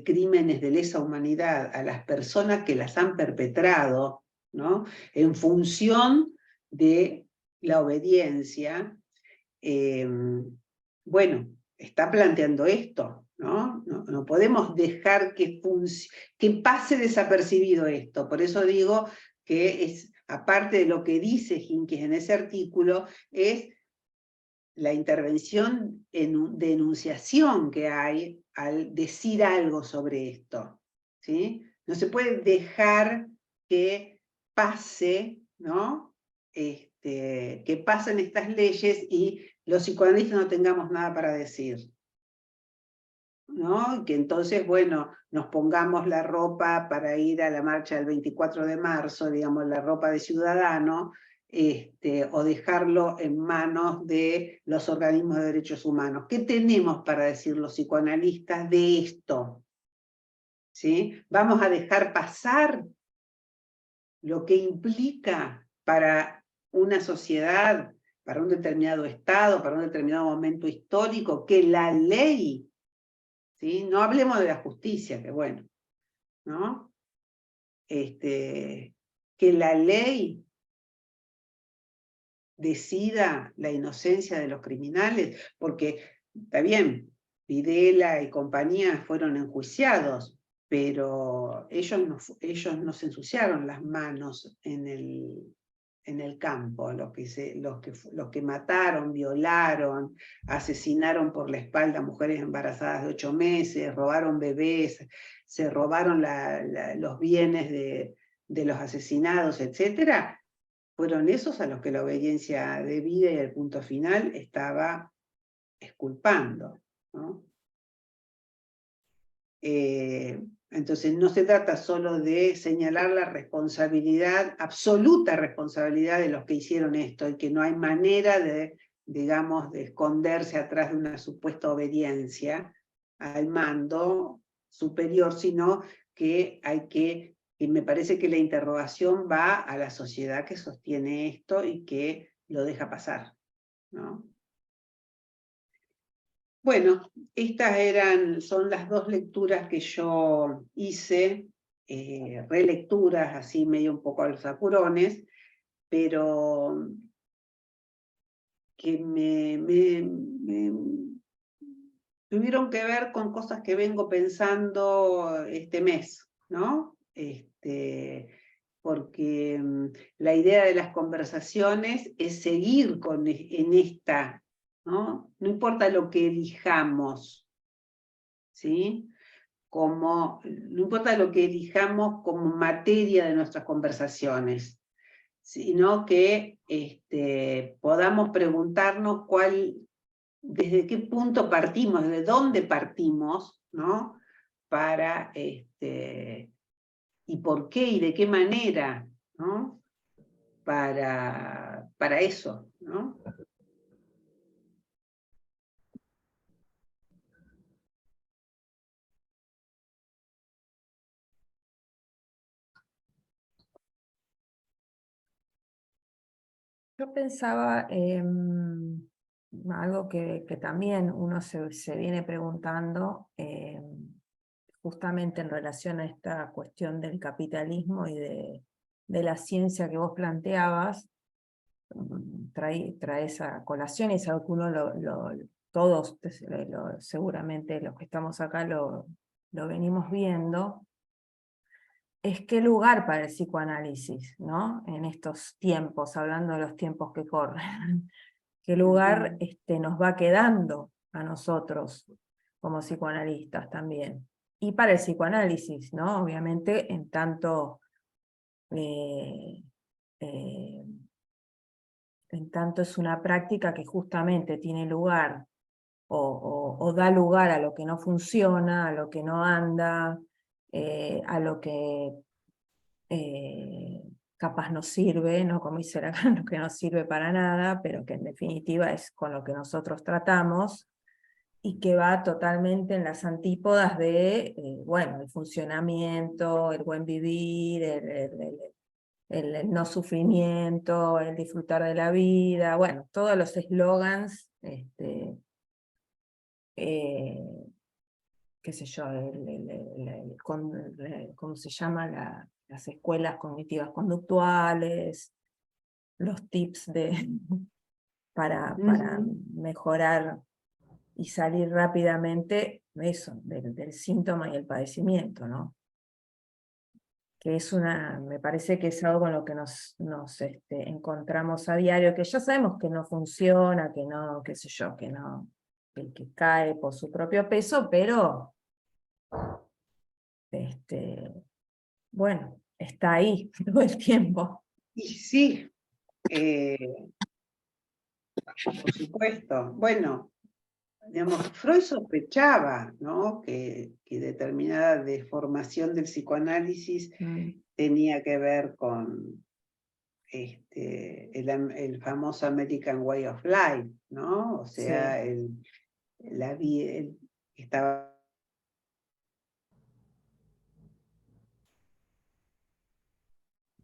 crímenes de lesa humanidad a las personas que las han perpetrado, ¿no? En función de la obediencia, bueno, está planteando esto, ¿no? No podemos dejar que pase desapercibido esto. Por eso digo que es, aparte de lo que dice Hincks en ese artículo, es la intervención de enunciación que hay al decir algo sobre esto, ¿sí? No se puede dejar que pase, ¿no? Que pasen estas leyes y los psicoanalistas no tengamos nada para decir, ¿no? Que entonces, bueno, nos pongamos la ropa para ir a la marcha del 24 de marzo, digamos, la ropa de ciudadano, o dejarlo en manos de los organismos de derechos humanos. ¿Qué tenemos para decir los psicoanalistas de esto? ¿Sí? ¿Vamos a dejar pasar lo que implica para una sociedad, para un determinado estado, para un determinado momento histórico, que la ley, ¿sí? No hablemos de la justicia, que bueno, ¿no? Que la ley decida la inocencia de los criminales, porque está bien, Videla y compañía fueron enjuiciados, pero ellos no se ensuciaron las manos en el campo, los que mataron, violaron, asesinaron por la espalda mujeres embarazadas de 8 meses, robaron bebés, se robaron los bienes de los asesinados, etcétera. Fueron esos a los que la obediencia debida y el punto final estaba exculpando, ¿no? Entonces no se trata solo de señalar la responsabilidad, absoluta responsabilidad de los que hicieron esto, y que no hay manera de, digamos, de esconderse atrás de una supuesta obediencia al mando superior, sino que hay que, y me parece que la interrogación va a la sociedad que sostiene esto y que lo deja pasar, ¿no? Bueno, son las dos lecturas que yo hice, relecturas, así medio un poco a los apurones, pero que tuvieron que ver con cosas que vengo pensando este mes, ¿no? Porque la idea de las conversaciones es seguir en esta, ¿no? No importa lo que elijamos, ¿sí? No importa lo que elijamos como materia de nuestras conversaciones, sino que podamos preguntarnos desde qué punto partimos, desde dónde partimos, ¿no? Y por qué y de qué manera, ¿no? Para eso, ¿no? Yo pensaba algo que también uno se viene preguntando, justamente en relación a esta cuestión del capitalismo y de la ciencia que vos planteabas, traes a colación, y es algo que uno todos, seguramente los que estamos acá lo venimos viendo, es qué lugar para el psicoanálisis, ¿no? En estos tiempos, hablando de los tiempos que corren. ¿Qué lugar nos va quedando a nosotros como psicoanalistas también? Y para el psicoanálisis, ¿no? Obviamente, en tanto es una práctica que justamente tiene lugar o da lugar a lo que no funciona, a lo que no anda, a lo que capaz no sirve, ¿no? Como dice Lacan, lo que no sirve para nada, pero que en definitiva es con lo que nosotros tratamos, y que va totalmente en las antípodas de, bueno, el funcionamiento, el buen vivir, el no sufrimiento, el disfrutar de la vida, bueno, todos los eslogans, qué sé yo, ¿cómo se llama? Las escuelas cognitivas conductuales, los tips para mejorar y salir rápidamente eso, del síntoma y el padecimiento, ¿no? Que es me parece que es algo con lo que nos encontramos a diario, que ya sabemos que no funciona, que no, qué sé yo, que no, que cae por su propio peso, pero bueno, está ahí todo el tiempo. Y sí, por supuesto. Bueno, digamos, Freud sospechaba, ¿no? que determinada deformación del psicoanálisis tenía que ver con el famoso American Way of Life, ¿no? O sea, sí. La vida estaba...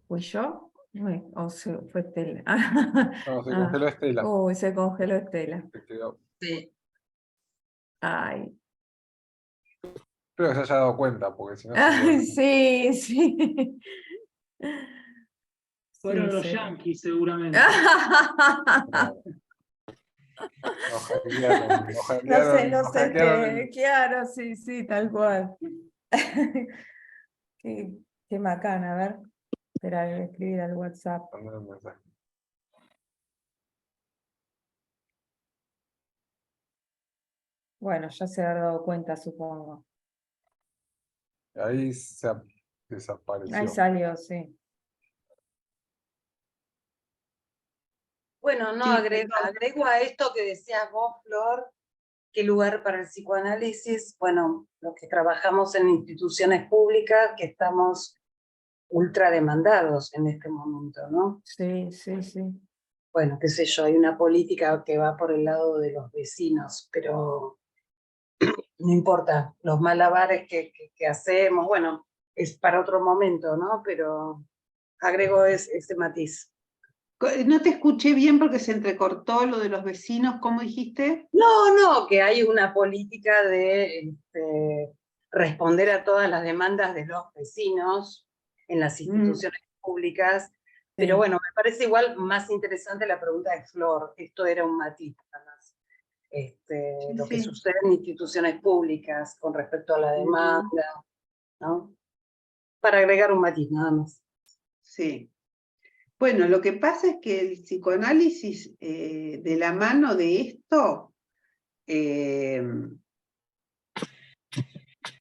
¿Fui yo? Uy, o fue Estela. No, se congeló Estela. Uy, se congeló Estela. Sí. Ay. Espero que se haya dado cuenta, porque si no... Sí, sí. Fueron los yanquis, seguramente. No sé, claro, sí, sí, tal cual. Qué macana, a ver. Espera, voy a escribir al WhatsApp. Bueno, ya se habrá dado cuenta, supongo. Ahí se desapareció. Ahí salió, sí. Bueno, no, Sí, agrego a esto que decías vos, Flor, qué lugar para el psicoanálisis. Bueno, los que trabajamos en instituciones públicas, que estamos ultra demandados en este momento, ¿no? Sí, sí, sí. Bueno, qué sé yo, hay una política que va por el lado de los vecinos, pero no importa, los malabares que hacemos, bueno, es para otro momento, ¿no? Pero agrego ese matiz. No te escuché bien porque se entrecortó lo de los vecinos, ¿cómo dijiste? No, que hay una política de responder a todas las demandas de los vecinos en las instituciones públicas, pero bueno, me parece igual más interesante la pregunta de Flor, esto era un matiz nada más. Lo que sucede en instituciones públicas con respecto a la demanda, ¿no? Para agregar un matiz, nada más. Sí. Bueno, lo que pasa es que el psicoanálisis, de la mano de esto,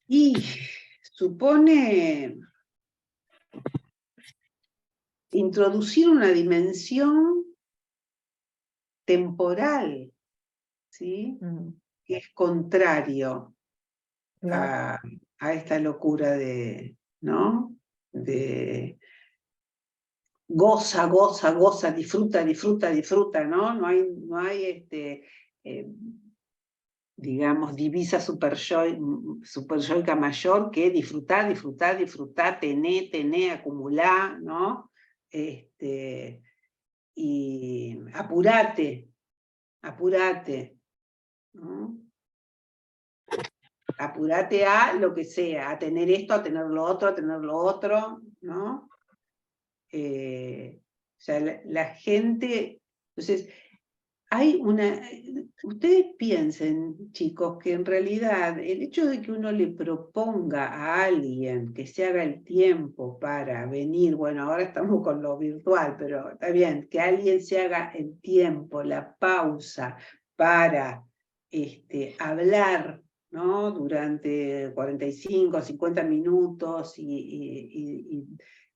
y supone introducir una dimensión temporal, ¿sí? Que es contrario a esta locura ¿no? De goza, goza, goza, disfruta, disfruta, disfruta, ¿no? No hay digamos, divisa superyoica mayor que disfrutar, disfrutar, disfrutar, tener, acumular, ¿no? Y apurate, ¿no? Apurate a lo que sea, a tener esto, a tener lo otro, ¿no? O sea, la gente, entonces, ustedes piensen, chicos, que en realidad el hecho de que uno le proponga a alguien que se haga el tiempo para venir, bueno, ahora estamos con lo virtual, pero está bien, que alguien se haga el tiempo, la pausa para hablar, ¿no? Durante 45, 50 minutos y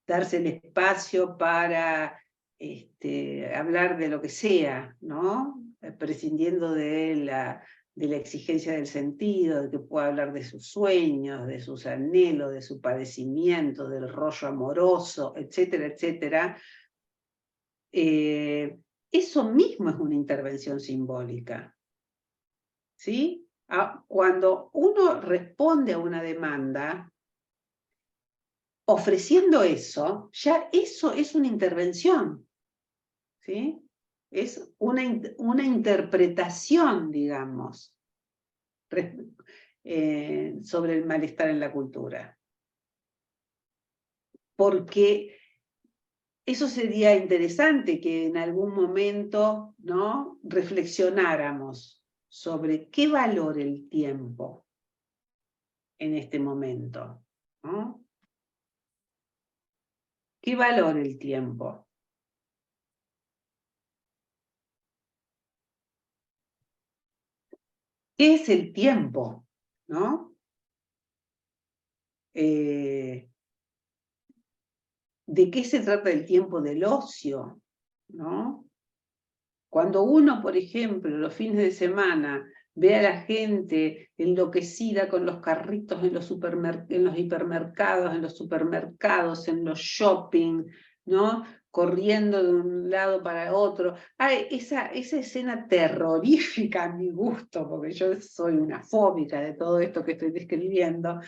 darse el espacio para hablar de lo que sea, ¿no? Prescindiendo de la exigencia del sentido, de que pueda hablar de sus sueños, de sus anhelos, de su padecimiento, del rollo amoroso, etcétera, etcétera. Eso mismo es una intervención simbólica, ¿sí? Cuando uno responde a una demanda, ofreciendo eso, ya eso es una intervención, ¿sí? Es una interpretación, digamos, sobre el malestar en la cultura. Porque eso sería interesante que en algún momento, ¿no?, reflexionáramos sobre qué valora el tiempo en este momento, ¿no? ¿Qué valora el tiempo? ¿Qué es el tiempo? ¿No? ¿De qué se trata el tiempo del ocio? ¿No? Cuando uno, por ejemplo, los fines de semana ve a la gente enloquecida con los carritos en los hipermercados, en los supermercados, en los shopping, ¿no?, corriendo de un lado para otro. Esa escena terrorífica a mi gusto, porque yo soy una fóbica de todo esto que estoy describiendo,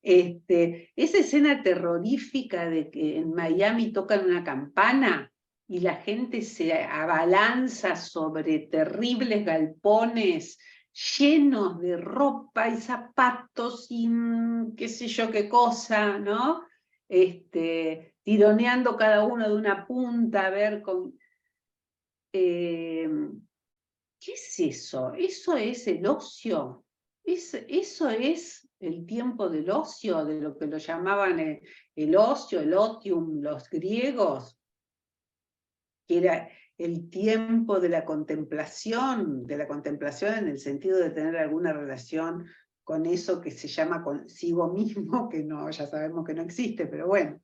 esa escena terrorífica de que en Miami tocan una campana y la gente se abalanza sobre terribles galpones llenos de ropa y zapatos y qué sé yo qué cosa, ¿no? Tironeando cada uno de una punta a ver con... ¿Qué es eso? ¿Eso es el ocio? ¿Eso es el tiempo del ocio, de lo que lo llamaban el ocio, el otium, los griegos? Que era el tiempo de la contemplación en el sentido de tener alguna relación con eso que se llama consigo mismo, que no, ya sabemos que no existe, pero bueno.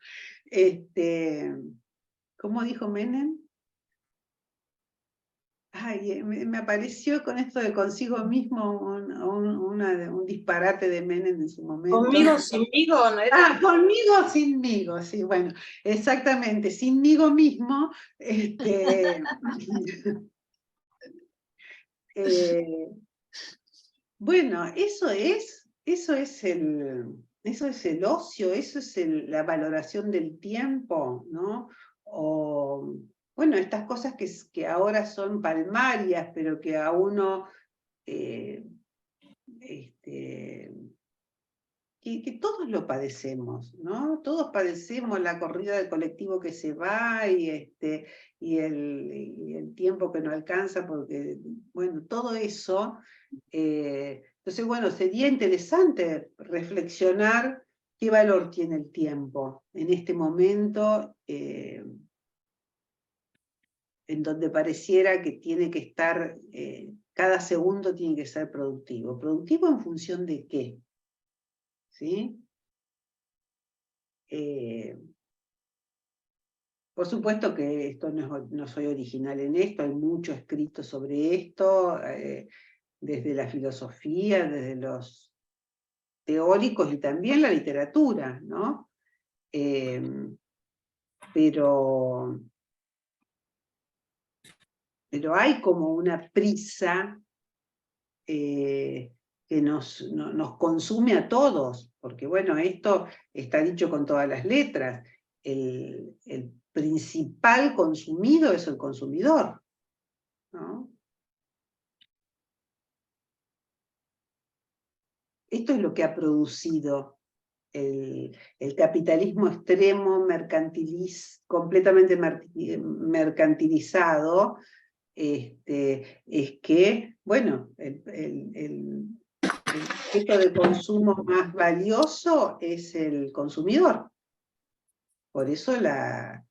¿Cómo dijo Menem? Ay, me apareció con esto de consigo mismo un disparate de Menem en su momento. Conmigo, sinmigo, ¿no era? Conmigo, sinmigo, sí, bueno, exactamente, sinmigo mismo. Bueno, eso es el ocio, eso es la valoración del tiempo, ¿no? O, bueno, estas cosas que ahora son palmarias, pero que a uno, que todos lo padecemos, ¿no? Todos padecemos la corrida del colectivo que se va y el tiempo que no alcanza, porque, bueno, todo eso. Entonces, bueno, sería interesante reflexionar qué valor tiene el tiempo en este momento, en donde pareciera que tiene que estar, cada segundo tiene que ser productivo. ¿Productivo en función de qué? ¿Sí? Por supuesto que esto no soy original en esto, hay mucho escrito sobre esto, desde la filosofía, desde los teóricos y también la literatura, ¿no? Pero hay como una prisa que nos consume a todos, porque bueno, esto está dicho con todas las letras, el principal consumido es el consumidor, ¿no? Esto es lo que ha producido el capitalismo extremo, completamente mercantilizado, es que, bueno, el objeto de consumo más valioso es el consumidor. Por eso la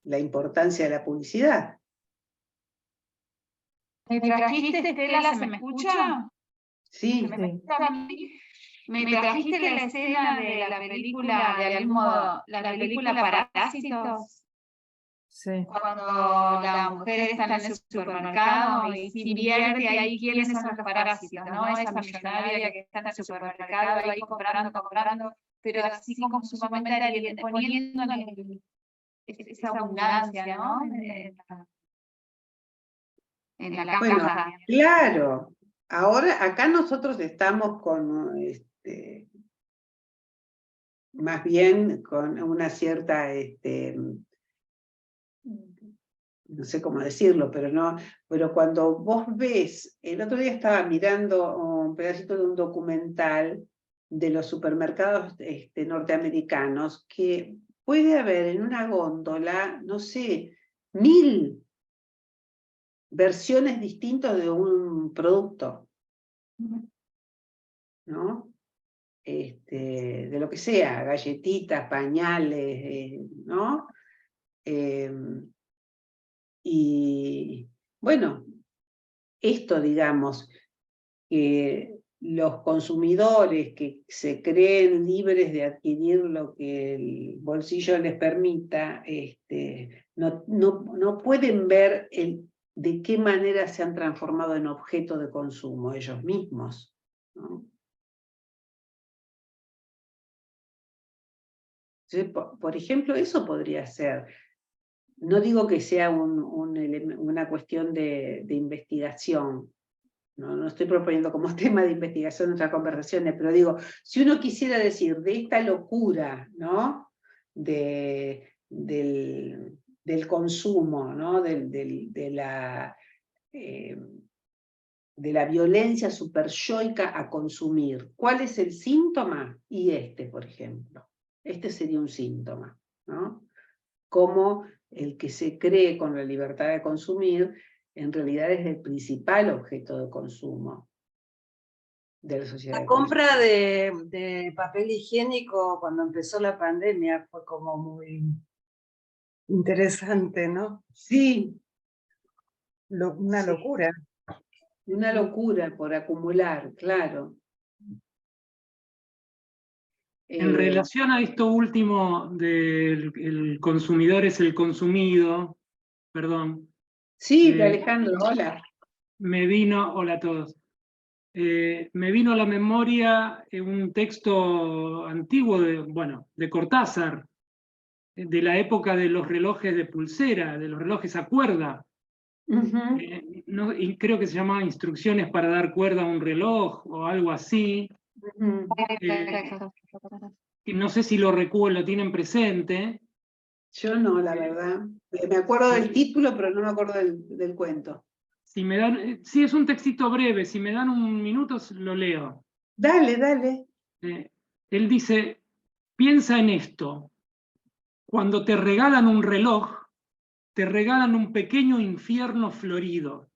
importancia de la publicidad. ¿Me trajiste, Estela? ¿Se me escucha? Sí. ¿Se me escucha a mí? ¿Me trajiste la escena de la película, de algún modo, la película Parásitos? Sí. Cuando la mujer está en el supermercado y se invierte ahí quiénes son los parásitos, ¿no? Esa millonaria que está en el supermercado ahí comprando, pero así como sumamente poniéndole esa abundancia, ¿no? En la Bueno, caja. claro. Ahora, acá nosotros estamos con, más bien con una cierta, no sé cómo decirlo, pero cuando vos ves, el otro día estaba mirando un pedacito de un documental de los supermercados norteamericanos, que puede haber en una góndola, no sé, 1000 versiones distintas de un producto, ¿no? De lo que sea, galletitas, pañales, ¿no? Y bueno, esto, digamos, que los consumidores que se creen libres de adquirir lo que el bolsillo les permita, no pueden ver de qué manera se han transformado en objeto de consumo ellos mismos, ¿no? Entonces, por ejemplo, eso podría ser. No digo que sea una cuestión de investigación, no estoy proponiendo como tema de investigación nuestras conversaciones, pero digo, si uno quisiera decir de esta locura, ¿no? del consumo, ¿no? de la violencia superyoica a consumir, ¿cuál es el síntoma? Y por ejemplo, sería un síntoma, ¿no? Como el que se cree con la libertad de consumir, en realidad es el principal objeto de consumo de la sociedad. La compra de papel higiénico cuando empezó la pandemia fue como muy interesante, ¿no? Sí. Una locura. Una locura por acumular, claro. En relación a esto último del el consumidor es el consumido, perdón. Sí, Alejandro, hola. Hola a todos. Me vino a la memoria un texto antiguo de Cortázar, de la época de los relojes de pulsera, de los relojes a cuerda. Y creo que se llamaba Instrucciones para dar cuerda a un reloj o algo así. No sé si lo recuerdo, lo tienen presente. Yo no, la verdad. Me acuerdo del título, pero no me acuerdo del cuento. Si me dan, sí, es un textito breve, si me dan un minuto lo leo. Dale, dale. Él dice, piensa en esto, cuando te regalan un reloj, te regalan un pequeño infierno florido,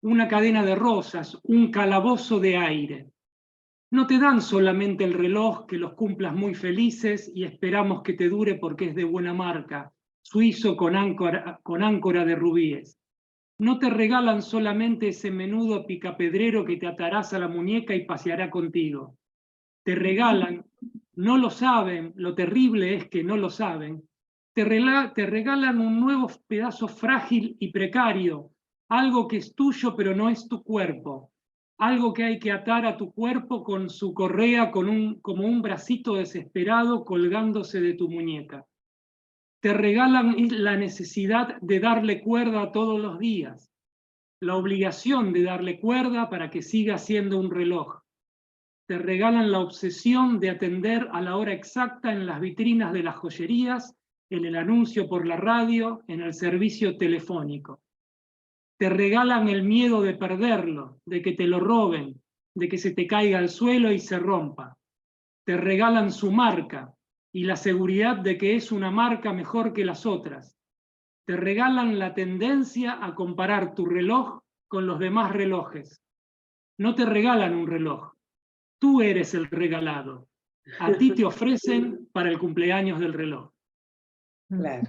una cadena de rosas, un calabozo de aire. No te dan solamente el reloj que los cumplas muy felices y esperamos que te dure porque es de buena marca, suizo con áncora de rubíes. No te regalan solamente ese menudo picapedrero que te atarás a la muñeca y paseará contigo. Te regalan, no lo saben, lo terrible es que no lo saben, te regalan un nuevo pedazo frágil y precario, algo que es tuyo pero no es tu cuerpo, algo que hay que atar a tu cuerpo con su correa como un bracito desesperado colgándose de tu muñeca. Te regalan la necesidad de darle cuerda todos los días, la obligación de darle cuerda para que siga siendo un reloj. Te regalan la obsesión de atender a la hora exacta en las vitrinas de las joyerías, en el anuncio por la radio, en el servicio telefónico. Te regalan el miedo de perderlo, de que te lo roben, de que se te caiga al suelo y se rompa. Te regalan su marca y la seguridad de que es una marca mejor que las otras. te regalan la tendencia a comparar tu reloj con los demás relojes. No te regalan un reloj, tú eres el regalado. A ti te ofrecen para el cumpleaños del reloj. Claro,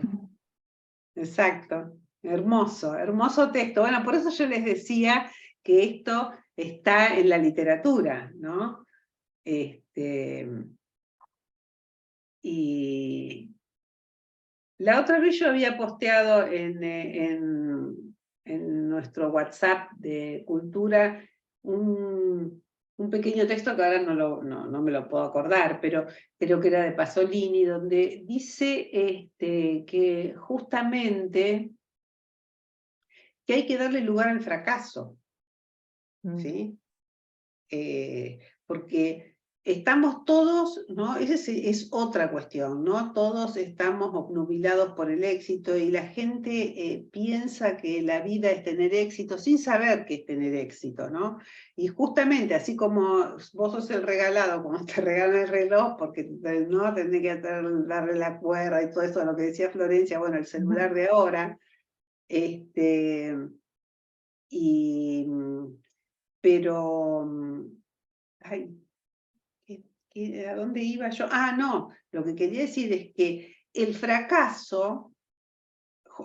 exacto. Hermoso, hermoso texto. Bueno, por eso yo les decía que esto está en la literatura, ¿no? Y la otra vez yo había posteado en nuestro WhatsApp de Cultura un pequeño texto que ahora no me lo puedo acordar, pero creo que era de Pasolini, donde dice que justamente que hay que darle lugar al fracaso, ¿sí? Porque estamos todos, ¿no? Esa es otra cuestión, ¿no? Todos estamos obnubilados por el éxito y la gente piensa que la vida es tener éxito sin saber qué es tener éxito, ¿no? Y justamente, así como vos sos el regalado, como te regalan el reloj, porque no tenés que darle la cuerda y todo eso, lo que decía Florencia, bueno, el celular de ahora, pero, ay, ¿a dónde iba yo? Ah, no, lo que quería decir es que el fracaso,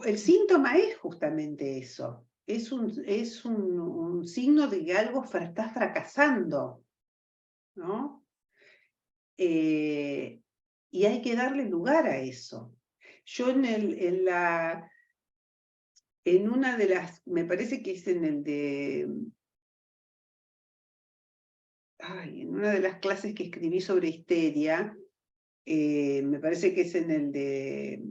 el síntoma es justamente eso, es un signo de que algo está fracasando, ¿no? Y hay que darle lugar a eso. Yo en una de las, me parece que es en el de... en una de las clases que escribí sobre histeria, me parece que es en el de,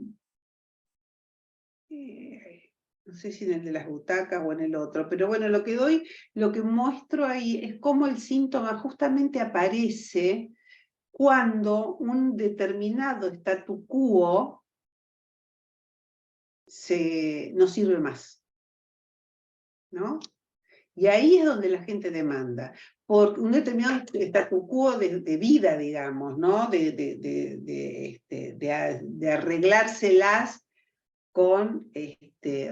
no sé si en el de las butacas o en el otro, pero bueno, lo que muestro ahí es cómo el síntoma justamente aparece cuando un determinado statu quo no sirve más, ¿no? Y ahí es donde la gente demanda, por un determinado statu quo de vida, digamos, ¿no? De arreglárselas con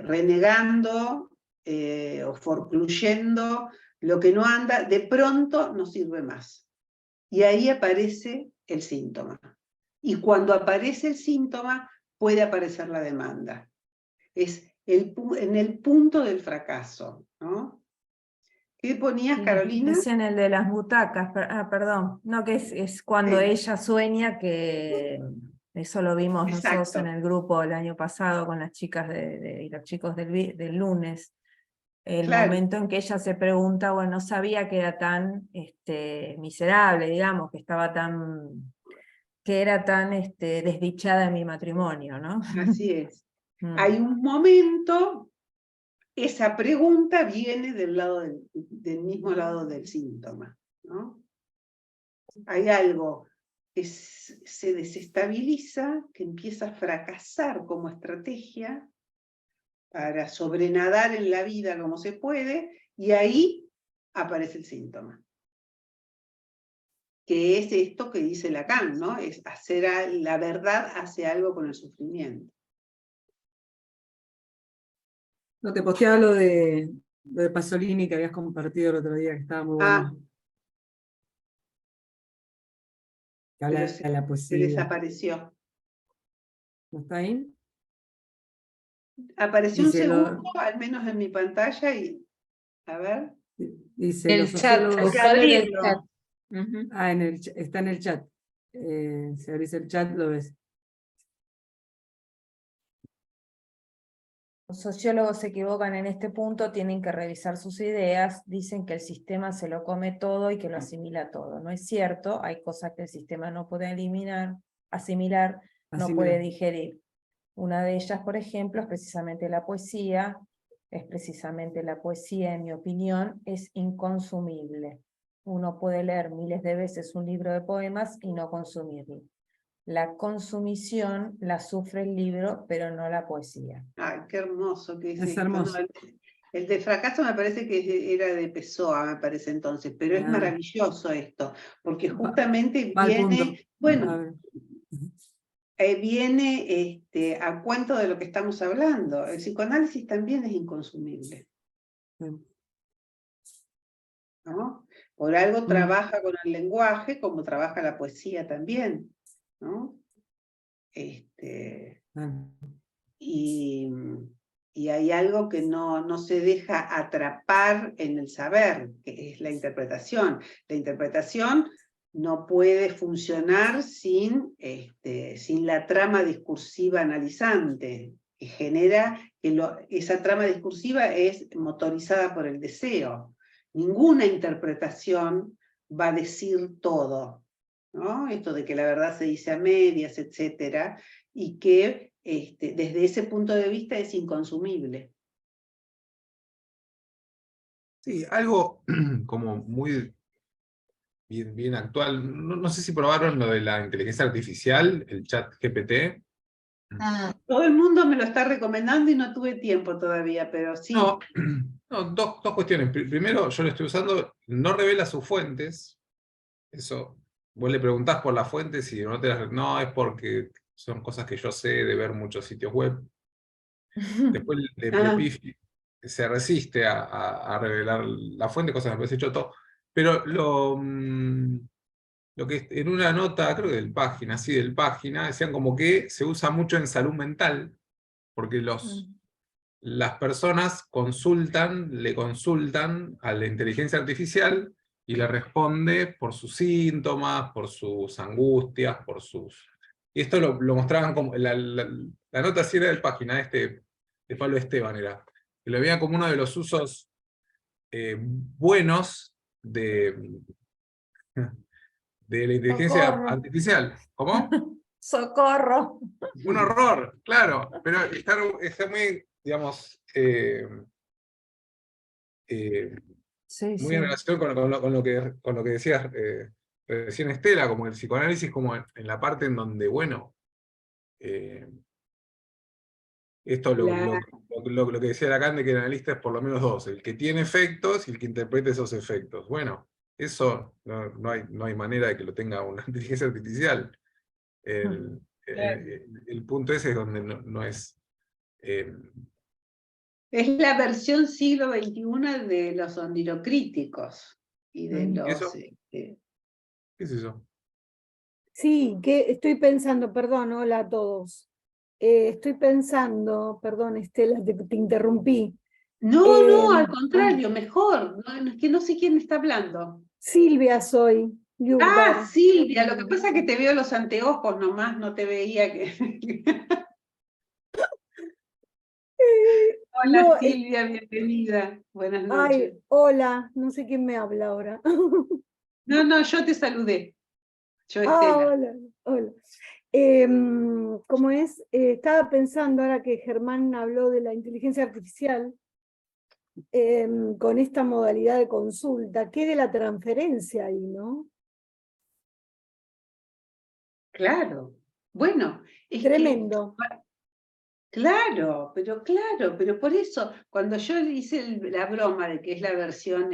renegando o forcluyendo lo que no anda, de pronto no sirve más. Y ahí aparece el síntoma. Y cuando aparece el síntoma, puede aparecer la demanda. Es en el punto del fracaso, ¿no? ¿Qué ponías, Carolina? Es en el de las butacas, perdón. No, que es cuando Sí. ella sueña, que eso lo vimos nosotros Exacto. en el grupo el año pasado con las chicas y los chicos del lunes. El Claro. momento en que ella se pregunta, bueno, no sabía que era tan miserable, digamos, que era tan desdichada en mi matrimonio, ¿no? Así es. Mm. Hay un momento, esa pregunta viene del mismo lado del síntoma, ¿no? Hay algo que se desestabiliza, que empieza a fracasar como estrategia para sobrenadar en la vida como se puede, y ahí aparece el síntoma. Que es esto que dice Lacan, ¿no? Es la verdad hace algo con el sufrimiento. No, te posteaba lo de Pasolini que habías compartido el otro día, que estaba muy bueno. Que habla Pero de la se poesía. desapareció. ¿No está ahí? Apareció Dice un segundo, al menos en mi pantalla, y a ver. Dice, El los chat, sociólogos... acá abrir el Abrirlo. chat. Ah, está en el chat. Si abrís el chat lo ves. Los sociólogos se equivocan en este punto, tienen que revisar sus ideas, dicen que el sistema se lo come todo y que lo asimila todo. No es cierto, hay cosas que el sistema no puede asimilar, no puede digerir. Una de ellas, por ejemplo, es precisamente la poesía. En mi opinión, es inconsumible. Uno puede leer miles de veces un libro de poemas y no consumirlo. La consumición la sufre el libro, pero no la poesía. Ay, qué hermoso que es esto, hermoso. ¿no? El de fracaso me parece que era de Pessoa, me parece entonces, pero es maravilloso esto, porque justamente Va al punto. viene, bueno, viene a cuento de lo que estamos hablando. El psicoanálisis también es inconsumible, ¿no? Por algo trabaja con el lenguaje, como trabaja la poesía también, ¿no? Y hay algo que no se deja atrapar en el saber, que es la interpretación. La interpretación no puede funcionar sin la trama discursiva analizante, que genera que esa trama discursiva es motorizada por el deseo. Ninguna interpretación va a decir todo, ¿no? Esto de que la verdad se dice a medias, etcétera, y que desde ese punto de vista es inconsumible. Sí, algo como muy bien actual. No sé si probaron lo de la inteligencia artificial, el chat GPT. Todo el mundo me lo está recomendando y no tuve tiempo todavía, pero sí. No, dos cuestiones. Primero, yo lo estoy usando, no revela sus fuentes. Eso, vos le preguntás por las fuentes y no, es porque son cosas que yo sé de ver muchos sitios web. Después se resiste a revelar la fuente, cosas que me parece choto. Pero lo que en una nota, creo que del página, decían como que se usa mucho en salud mental, porque las personas le consultan a la inteligencia artificial y le responde por sus síntomas, por sus angustias, por sus... Y esto lo mostraban como... La nota sí era del página, de Pablo Esteban era. Que lo veía como uno de los usos buenos de la inteligencia artificial. ¿Cómo? ¡Socorro! Un horror, claro, pero está muy, digamos, muy en relación con lo que decías recién, Estela, como el psicoanálisis, como en la parte en donde, bueno, esto lo que decía Lacan, de que el analista es por lo menos dos, el que tiene efectos y el que interpreta esos efectos. Bueno, eso no hay manera de que lo tenga una inteligencia artificial. El punto ese es donde no es... Es la versión siglo XXI de los onirocríticos y de ¿Y los... eso? ¿Qué es eso? Sí, que estoy pensando, perdón, hola a todos. Estoy pensando, perdón Estela, te interrumpí. No, al contrario, mejor. No, es que no sé quién está hablando. Silvia soy. Ljungberg. Silvia, lo que pasa es que te veo los anteojos nomás, no te veía que... Hola No, Silvia, bienvenida. Buenas noches. Ay, hola, no sé quién me habla ahora. No, yo te saludé. Yo, Estela. Hola. ¿Cómo es? Estaba pensando ahora que Germán habló de la inteligencia artificial, con esta modalidad de consulta, ¿qué de la transferencia ahí, no? Claro. Bueno, es Tremendo. Claro, pero por eso, cuando yo hice la broma de que es la versión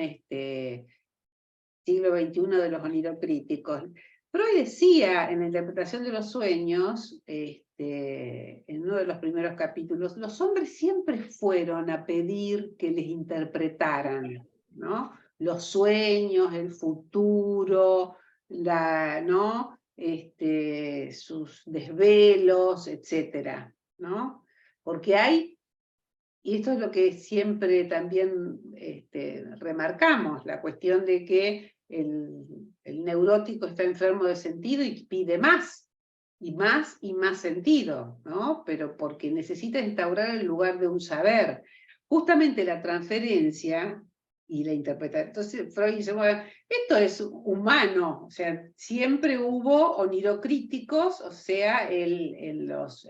siglo XXI de los onirocríticos, Freud decía en la interpretación de los sueños, en uno de los primeros capítulos, los hombres siempre fueron a pedir que les interpretaran, ¿no? Los sueños, el futuro, ¿no? Sus desvelos, etcétera, ¿no? Porque hay, y esto es lo que siempre también remarcamos, la cuestión de que el neurótico está enfermo de sentido y pide más, y más sentido, ¿no? Pero porque necesita instaurar el lugar de un saber. Justamente la transferencia y la interpretación. Entonces Freud dice, bueno, esto es humano, o sea, siempre hubo onirocríticos, o sea, en los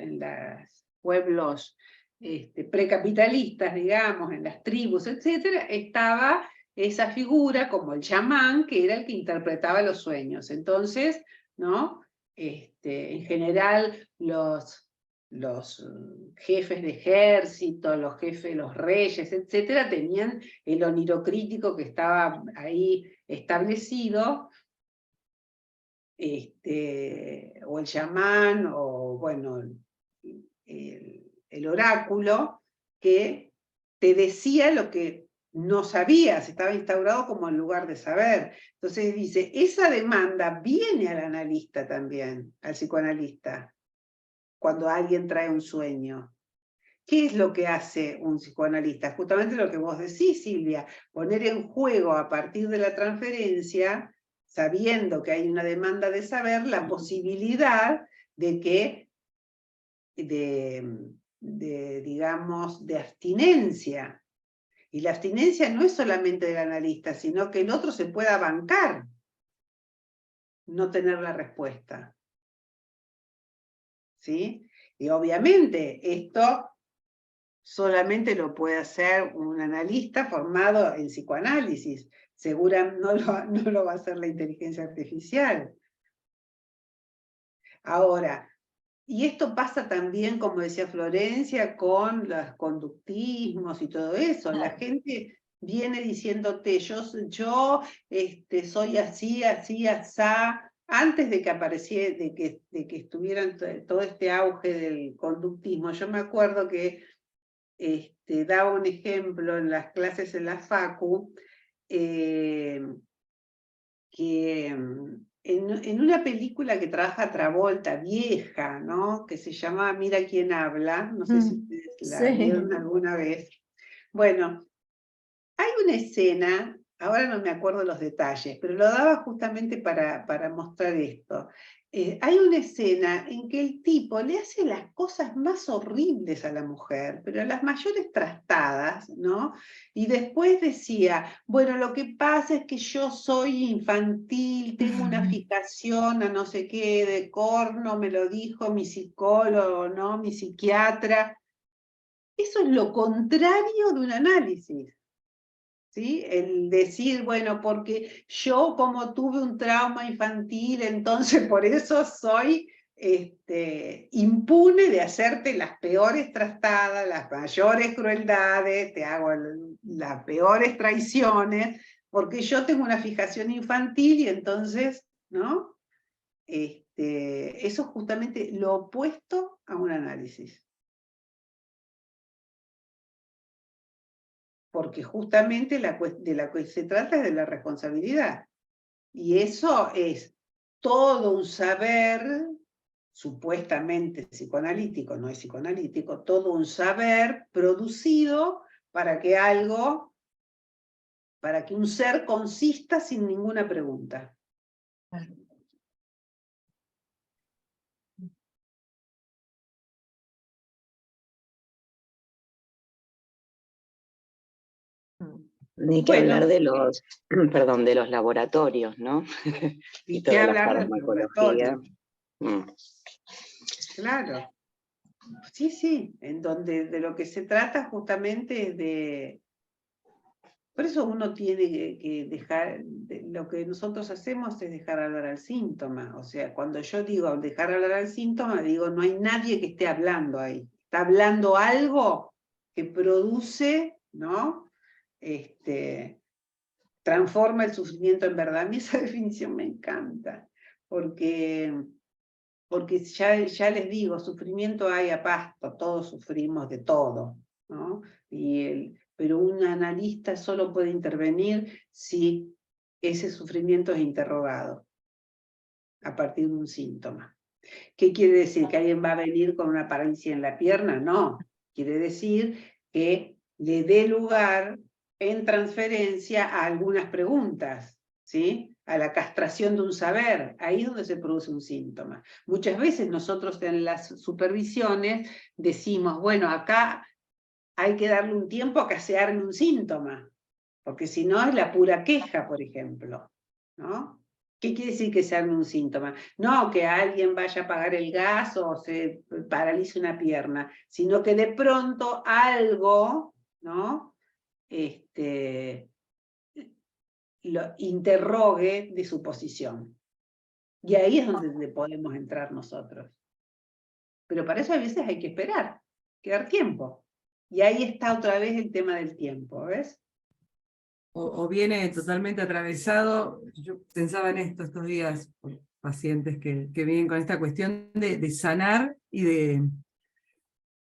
pueblos precapitalistas, digamos, en las tribus, etcétera, estaba esa figura como el chamán, que era el que interpretaba los sueños. Entonces, ¿no? En general, los jefes de ejército, los jefes, los reyes, etcétera, tenían el onirocrítico que estaba ahí establecido, o el chamán, o bueno, el oráculo, que te decía lo que no sabías, estaba instaurado como el lugar de saber. Entonces dice, esa demanda viene al analista también, al psicoanalista, cuando alguien trae un sueño. ¿Qué es lo que hace un psicoanalista? Justamente lo que vos decís, Silvia, poner en juego a partir de la transferencia, sabiendo que hay una demanda de saber, la posibilidad de que, digamos, de abstinencia. Y la abstinencia no es solamente del analista, sino que el otro se pueda bancar, no tener la respuesta. ¿Sí? Y obviamente esto solamente lo puede hacer un analista formado en psicoanálisis. Seguramente no lo va a hacer la inteligencia artificial. Ahora, y esto pasa también, como decía Florencia, con los conductismos y todo eso. La gente viene diciéndote, yo soy así, asá. Antes de que apareciera, de que estuviera todo este auge del conductismo, yo me acuerdo que daba un ejemplo en las clases en la Facu, que en una película que trabaja Travolta, vieja, ¿no? Que se llama Mira quién habla, no sé si ustedes la vieron alguna vez. Bueno, hay una escena, ahora no me acuerdo los detalles, pero lo daba justamente para mostrar esto. Hay una escena en que el tipo le hace las cosas más horribles a la mujer, pero las mayores trastadas, ¿no? Y después decía, bueno, lo que pasa es que yo soy infantil, tengo una fijación a no sé qué de corno, me lo dijo mi psicólogo, ¿no? Mi psiquiatra. Eso es lo contrario de un análisis. ¿Sí? El decir, bueno, porque yo como tuve un trauma infantil, entonces por eso soy impune de hacerte las peores trastadas, las mayores crueldades, te hago las peores traiciones, porque yo tengo una fijación infantil y entonces, ¿no? Eso es justamente lo opuesto a un análisis. Porque justamente de la que se trata es de la responsabilidad. Y eso es todo un saber, supuestamente psicoanalítico, no es psicoanalítico, todo un saber producido para que un ser consista sin ninguna pregunta. Ni que hablar de los, perdón, de los laboratorios, ¿no? Y qué hablar del laboratorio. Claro. Sí, sí, en donde de lo que se trata justamente es de... Por eso uno tiene que dejar, lo que nosotros hacemos es dejar hablar al síntoma. O sea, cuando yo digo dejar hablar al síntoma, digo, no hay nadie que esté hablando ahí. Está hablando algo que produce, ¿no? Transforma el sufrimiento en verdad. A mí esa definición me encanta, porque ya les digo, sufrimiento hay a pasto, todos sufrimos de todo, ¿no? Pero un analista solo puede intervenir si ese sufrimiento es interrogado a partir de un síntoma. ¿Qué quiere decir? ¿Que alguien va a venir con una parálisis en la pierna? No, quiere decir que le dé lugar en transferencia a algunas preguntas, ¿sí? A la castración de un saber, ahí es donde se produce un síntoma. Muchas veces nosotros en las supervisiones decimos, bueno, acá hay que darle un tiempo a que se arme un síntoma, porque si no es la pura queja, por ejemplo, ¿no? ¿Qué quiere decir que se arme un síntoma? No que alguien vaya a apagar el gas o se paralice una pierna, sino que de pronto algo, ¿no? Lo interrogue de su posición. Y ahí es donde podemos entrar nosotros. Pero para eso a veces hay que esperar, que dar tiempo. Y ahí está otra vez el tema del tiempo, ¿ves? O viene totalmente atravesado. Yo pensaba en esto estos días, pacientes que vienen con esta cuestión de sanar y de,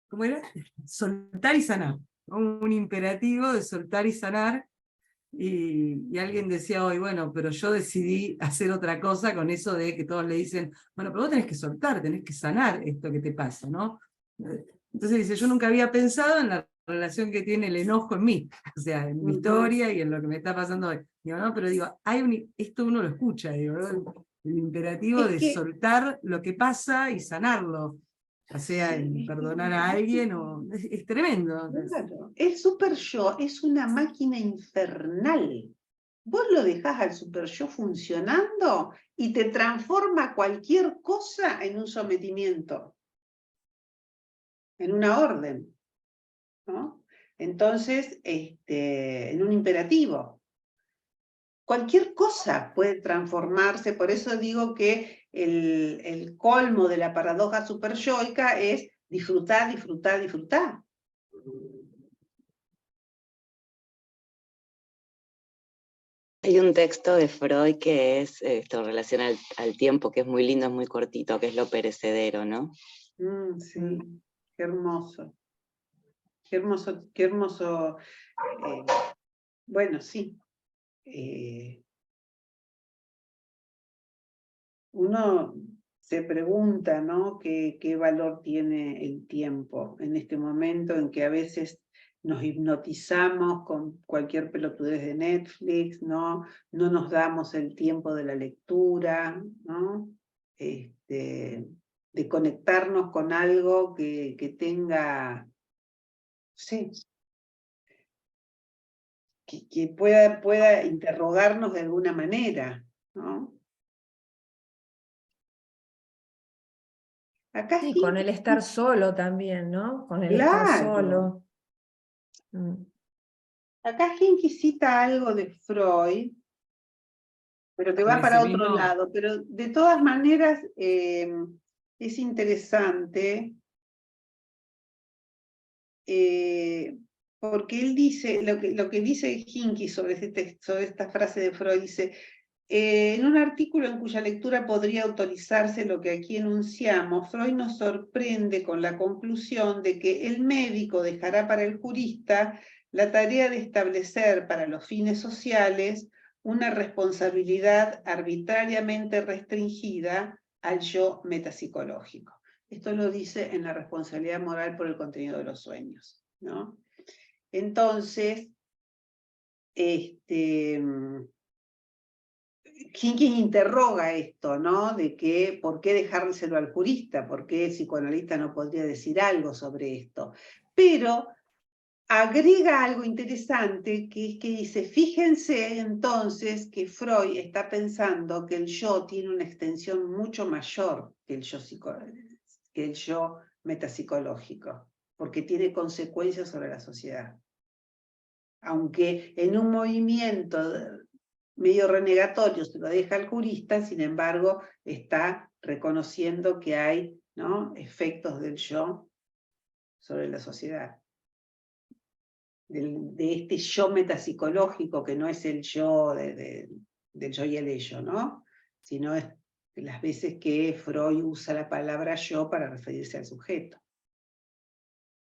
¿cómo era? Soltar y sanar, ¿no? Un imperativo de soltar y sanar, y alguien decía hoy, bueno, pero yo decidí hacer otra cosa con eso de que todos le dicen, bueno, pero vos tenés que soltar, tenés que sanar esto que te pasa, ¿no? Entonces dice, yo nunca había pensado en la relación que tiene el enojo en mí, o sea, en mi historia y en lo que me está pasando hoy. Digo, no, pero digo, esto uno lo escucha, digo, ¿no? El imperativo de soltar lo que pasa y sanarlo, ya sea en perdonar a alguien o... Es tremendo. Claro, el super yo es una máquina infernal. Vos lo dejás al super yo funcionando y te transforma cualquier cosa en un sometimiento, en una orden, ¿no? Entonces, en un imperativo. Cualquier cosa puede transformarse, por eso digo que el colmo de la paradoja superyoica es disfrutar, disfrutar, disfrutar. Hay un texto de Freud que es esto, en relación al tiempo, que es muy lindo, es muy cortito, que es lo perecedero, ¿no? Sí, qué hermoso. Qué hermoso, qué hermoso. Bueno, sí. Uno se pregunta, ¿no? ¿Qué valor tiene el tiempo en este momento en que a veces nos hipnotizamos con cualquier pelotudez de Netflix, ¿no? No nos damos el tiempo de la lectura, ¿no? De conectarnos con algo que tenga, sí, que pueda interrogarnos de alguna manera, ¿no? Acá sí, con el estar solo también, ¿no? Con el estar solo. Acá Hinke cita algo de Freud, pero que va para otro lado, pero de todas maneras es interesante porque él dice, lo que dice Hinke sobre esta frase de Freud, dice, en un artículo en cuya lectura podría autorizarse lo que aquí enunciamos, Freud nos sorprende con la conclusión de que el médico dejará para el jurista la tarea de establecer para los fines sociales una responsabilidad arbitrariamente restringida al yo metapsicológico. Esto lo dice en la responsabilidad moral por el contenido de los sueños, ¿no? Entonces, Hinke interroga esto, ¿no? De que, ¿por qué dejárselo al jurista? ¿Por qué el psicoanalista no podría decir algo sobre esto? Pero agrega algo interesante, que es que dice, fíjense entonces que Freud está pensando que el yo tiene una extensión mucho mayor que el yo metapsicológico, porque tiene consecuencias sobre la sociedad. Aunque en un movimiento medio renegatorio se lo deja al jurista, sin embargo, está reconociendo que hay, ¿no?, efectos del yo sobre la sociedad. De este yo metapsicológico, que no es el yo del yo y el ello, ¿no? Sino es las veces que Freud usa la palabra yo para referirse al sujeto.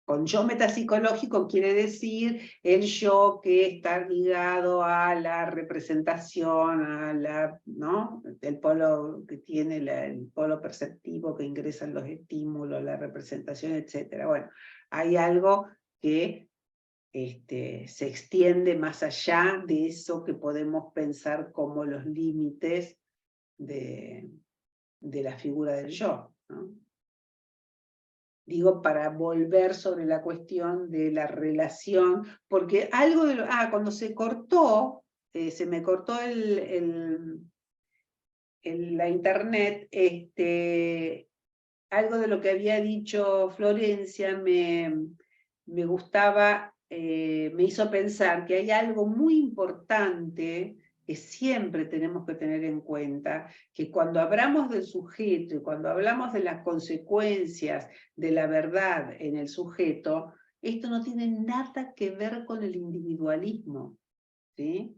Con yo metapsicológico quiere decir el yo que está ligado a la representación, ¿no? El polo que tiene el polo perceptivo que ingresan los estímulos, la representación, etc. Bueno, hay algo que se extiende más allá de eso que podemos pensar como los límites de la figura del yo, ¿no? Digo, para volver sobre la cuestión de la relación, porque algo de cuando se cortó, se me cortó la internet, algo de lo que había dicho Florencia me gustaba, me hizo pensar que hay algo muy importante que siempre tenemos que tener en cuenta, que cuando hablamos del sujeto y cuando hablamos de las consecuencias de la verdad en el sujeto, esto no tiene nada que ver con el individualismo, ¿sí?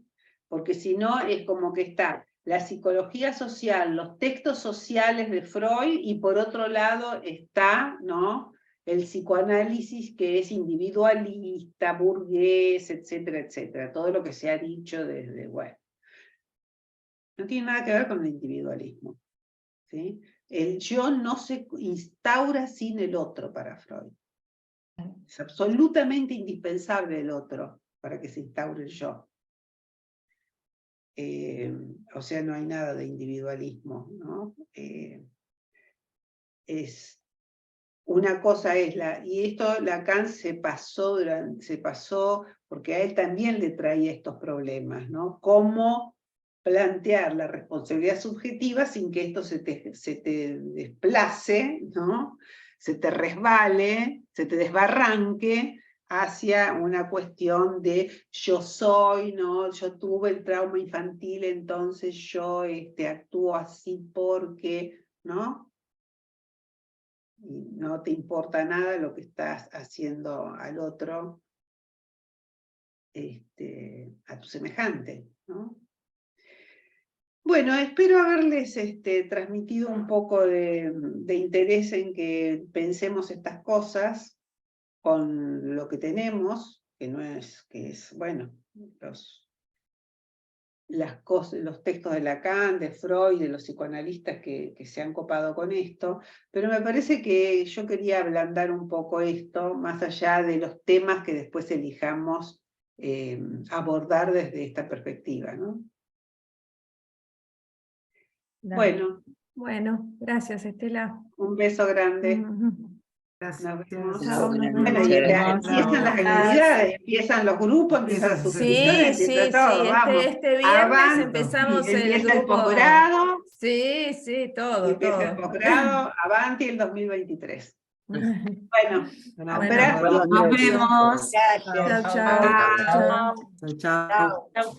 Porque si no es como que está la psicología social, los textos sociales de Freud, y por otro lado está, ¿no?, el psicoanálisis que es individualista, burgués, etcétera, etcétera. Todo lo que se ha dicho desde, bueno. No tiene nada que ver con el individualismo, ¿sí? El yo no se instaura sin el otro para Freud. Es absolutamente indispensable el otro para que se instaure el yo. O sea, no hay nada de individualismo, ¿no? Una cosa es y esto Lacan se pasó porque a él también le traía estos problemas, ¿no? Cómo plantear la responsabilidad subjetiva sin que esto se te desplace, ¿no?, se te resbale, se te desbarranque hacia una cuestión de yo soy, ¿no? Yo tuve el trauma infantil, entonces yo actúo así porque, ¿no? Y no te importa nada lo que estás haciendo al otro, a tu semejante, ¿no? Bueno, espero haberles transmitido un poco de interés en que pensemos estas cosas con lo que tenemos, que es, bueno, los textos de Lacan, de Freud, de los psicoanalistas que se han copado con esto, pero me parece que yo quería ablandar un poco esto, más allá de los temas que después elijamos abordar desde esta perspectiva, ¿no? Dale. Bueno, Bueno, gracias, Estela. un beso grande. Gracias. Nos vemos. Chao, nos Bueno, vemos. y Gracias. empiezan las actividades, empiezan los grupos, empiezan las Sí, suscripciones, Sí, empieza todo, vamos. este viernes Avanti, empezamos el empieza el grupo. posgrado, Sí, todo, empieza el todo. posgrado, Avanti el 2023. Bueno, Bueno, abrazo. Nos nos vemos. Gracias. Chao, chao. Chao, chao. Chao.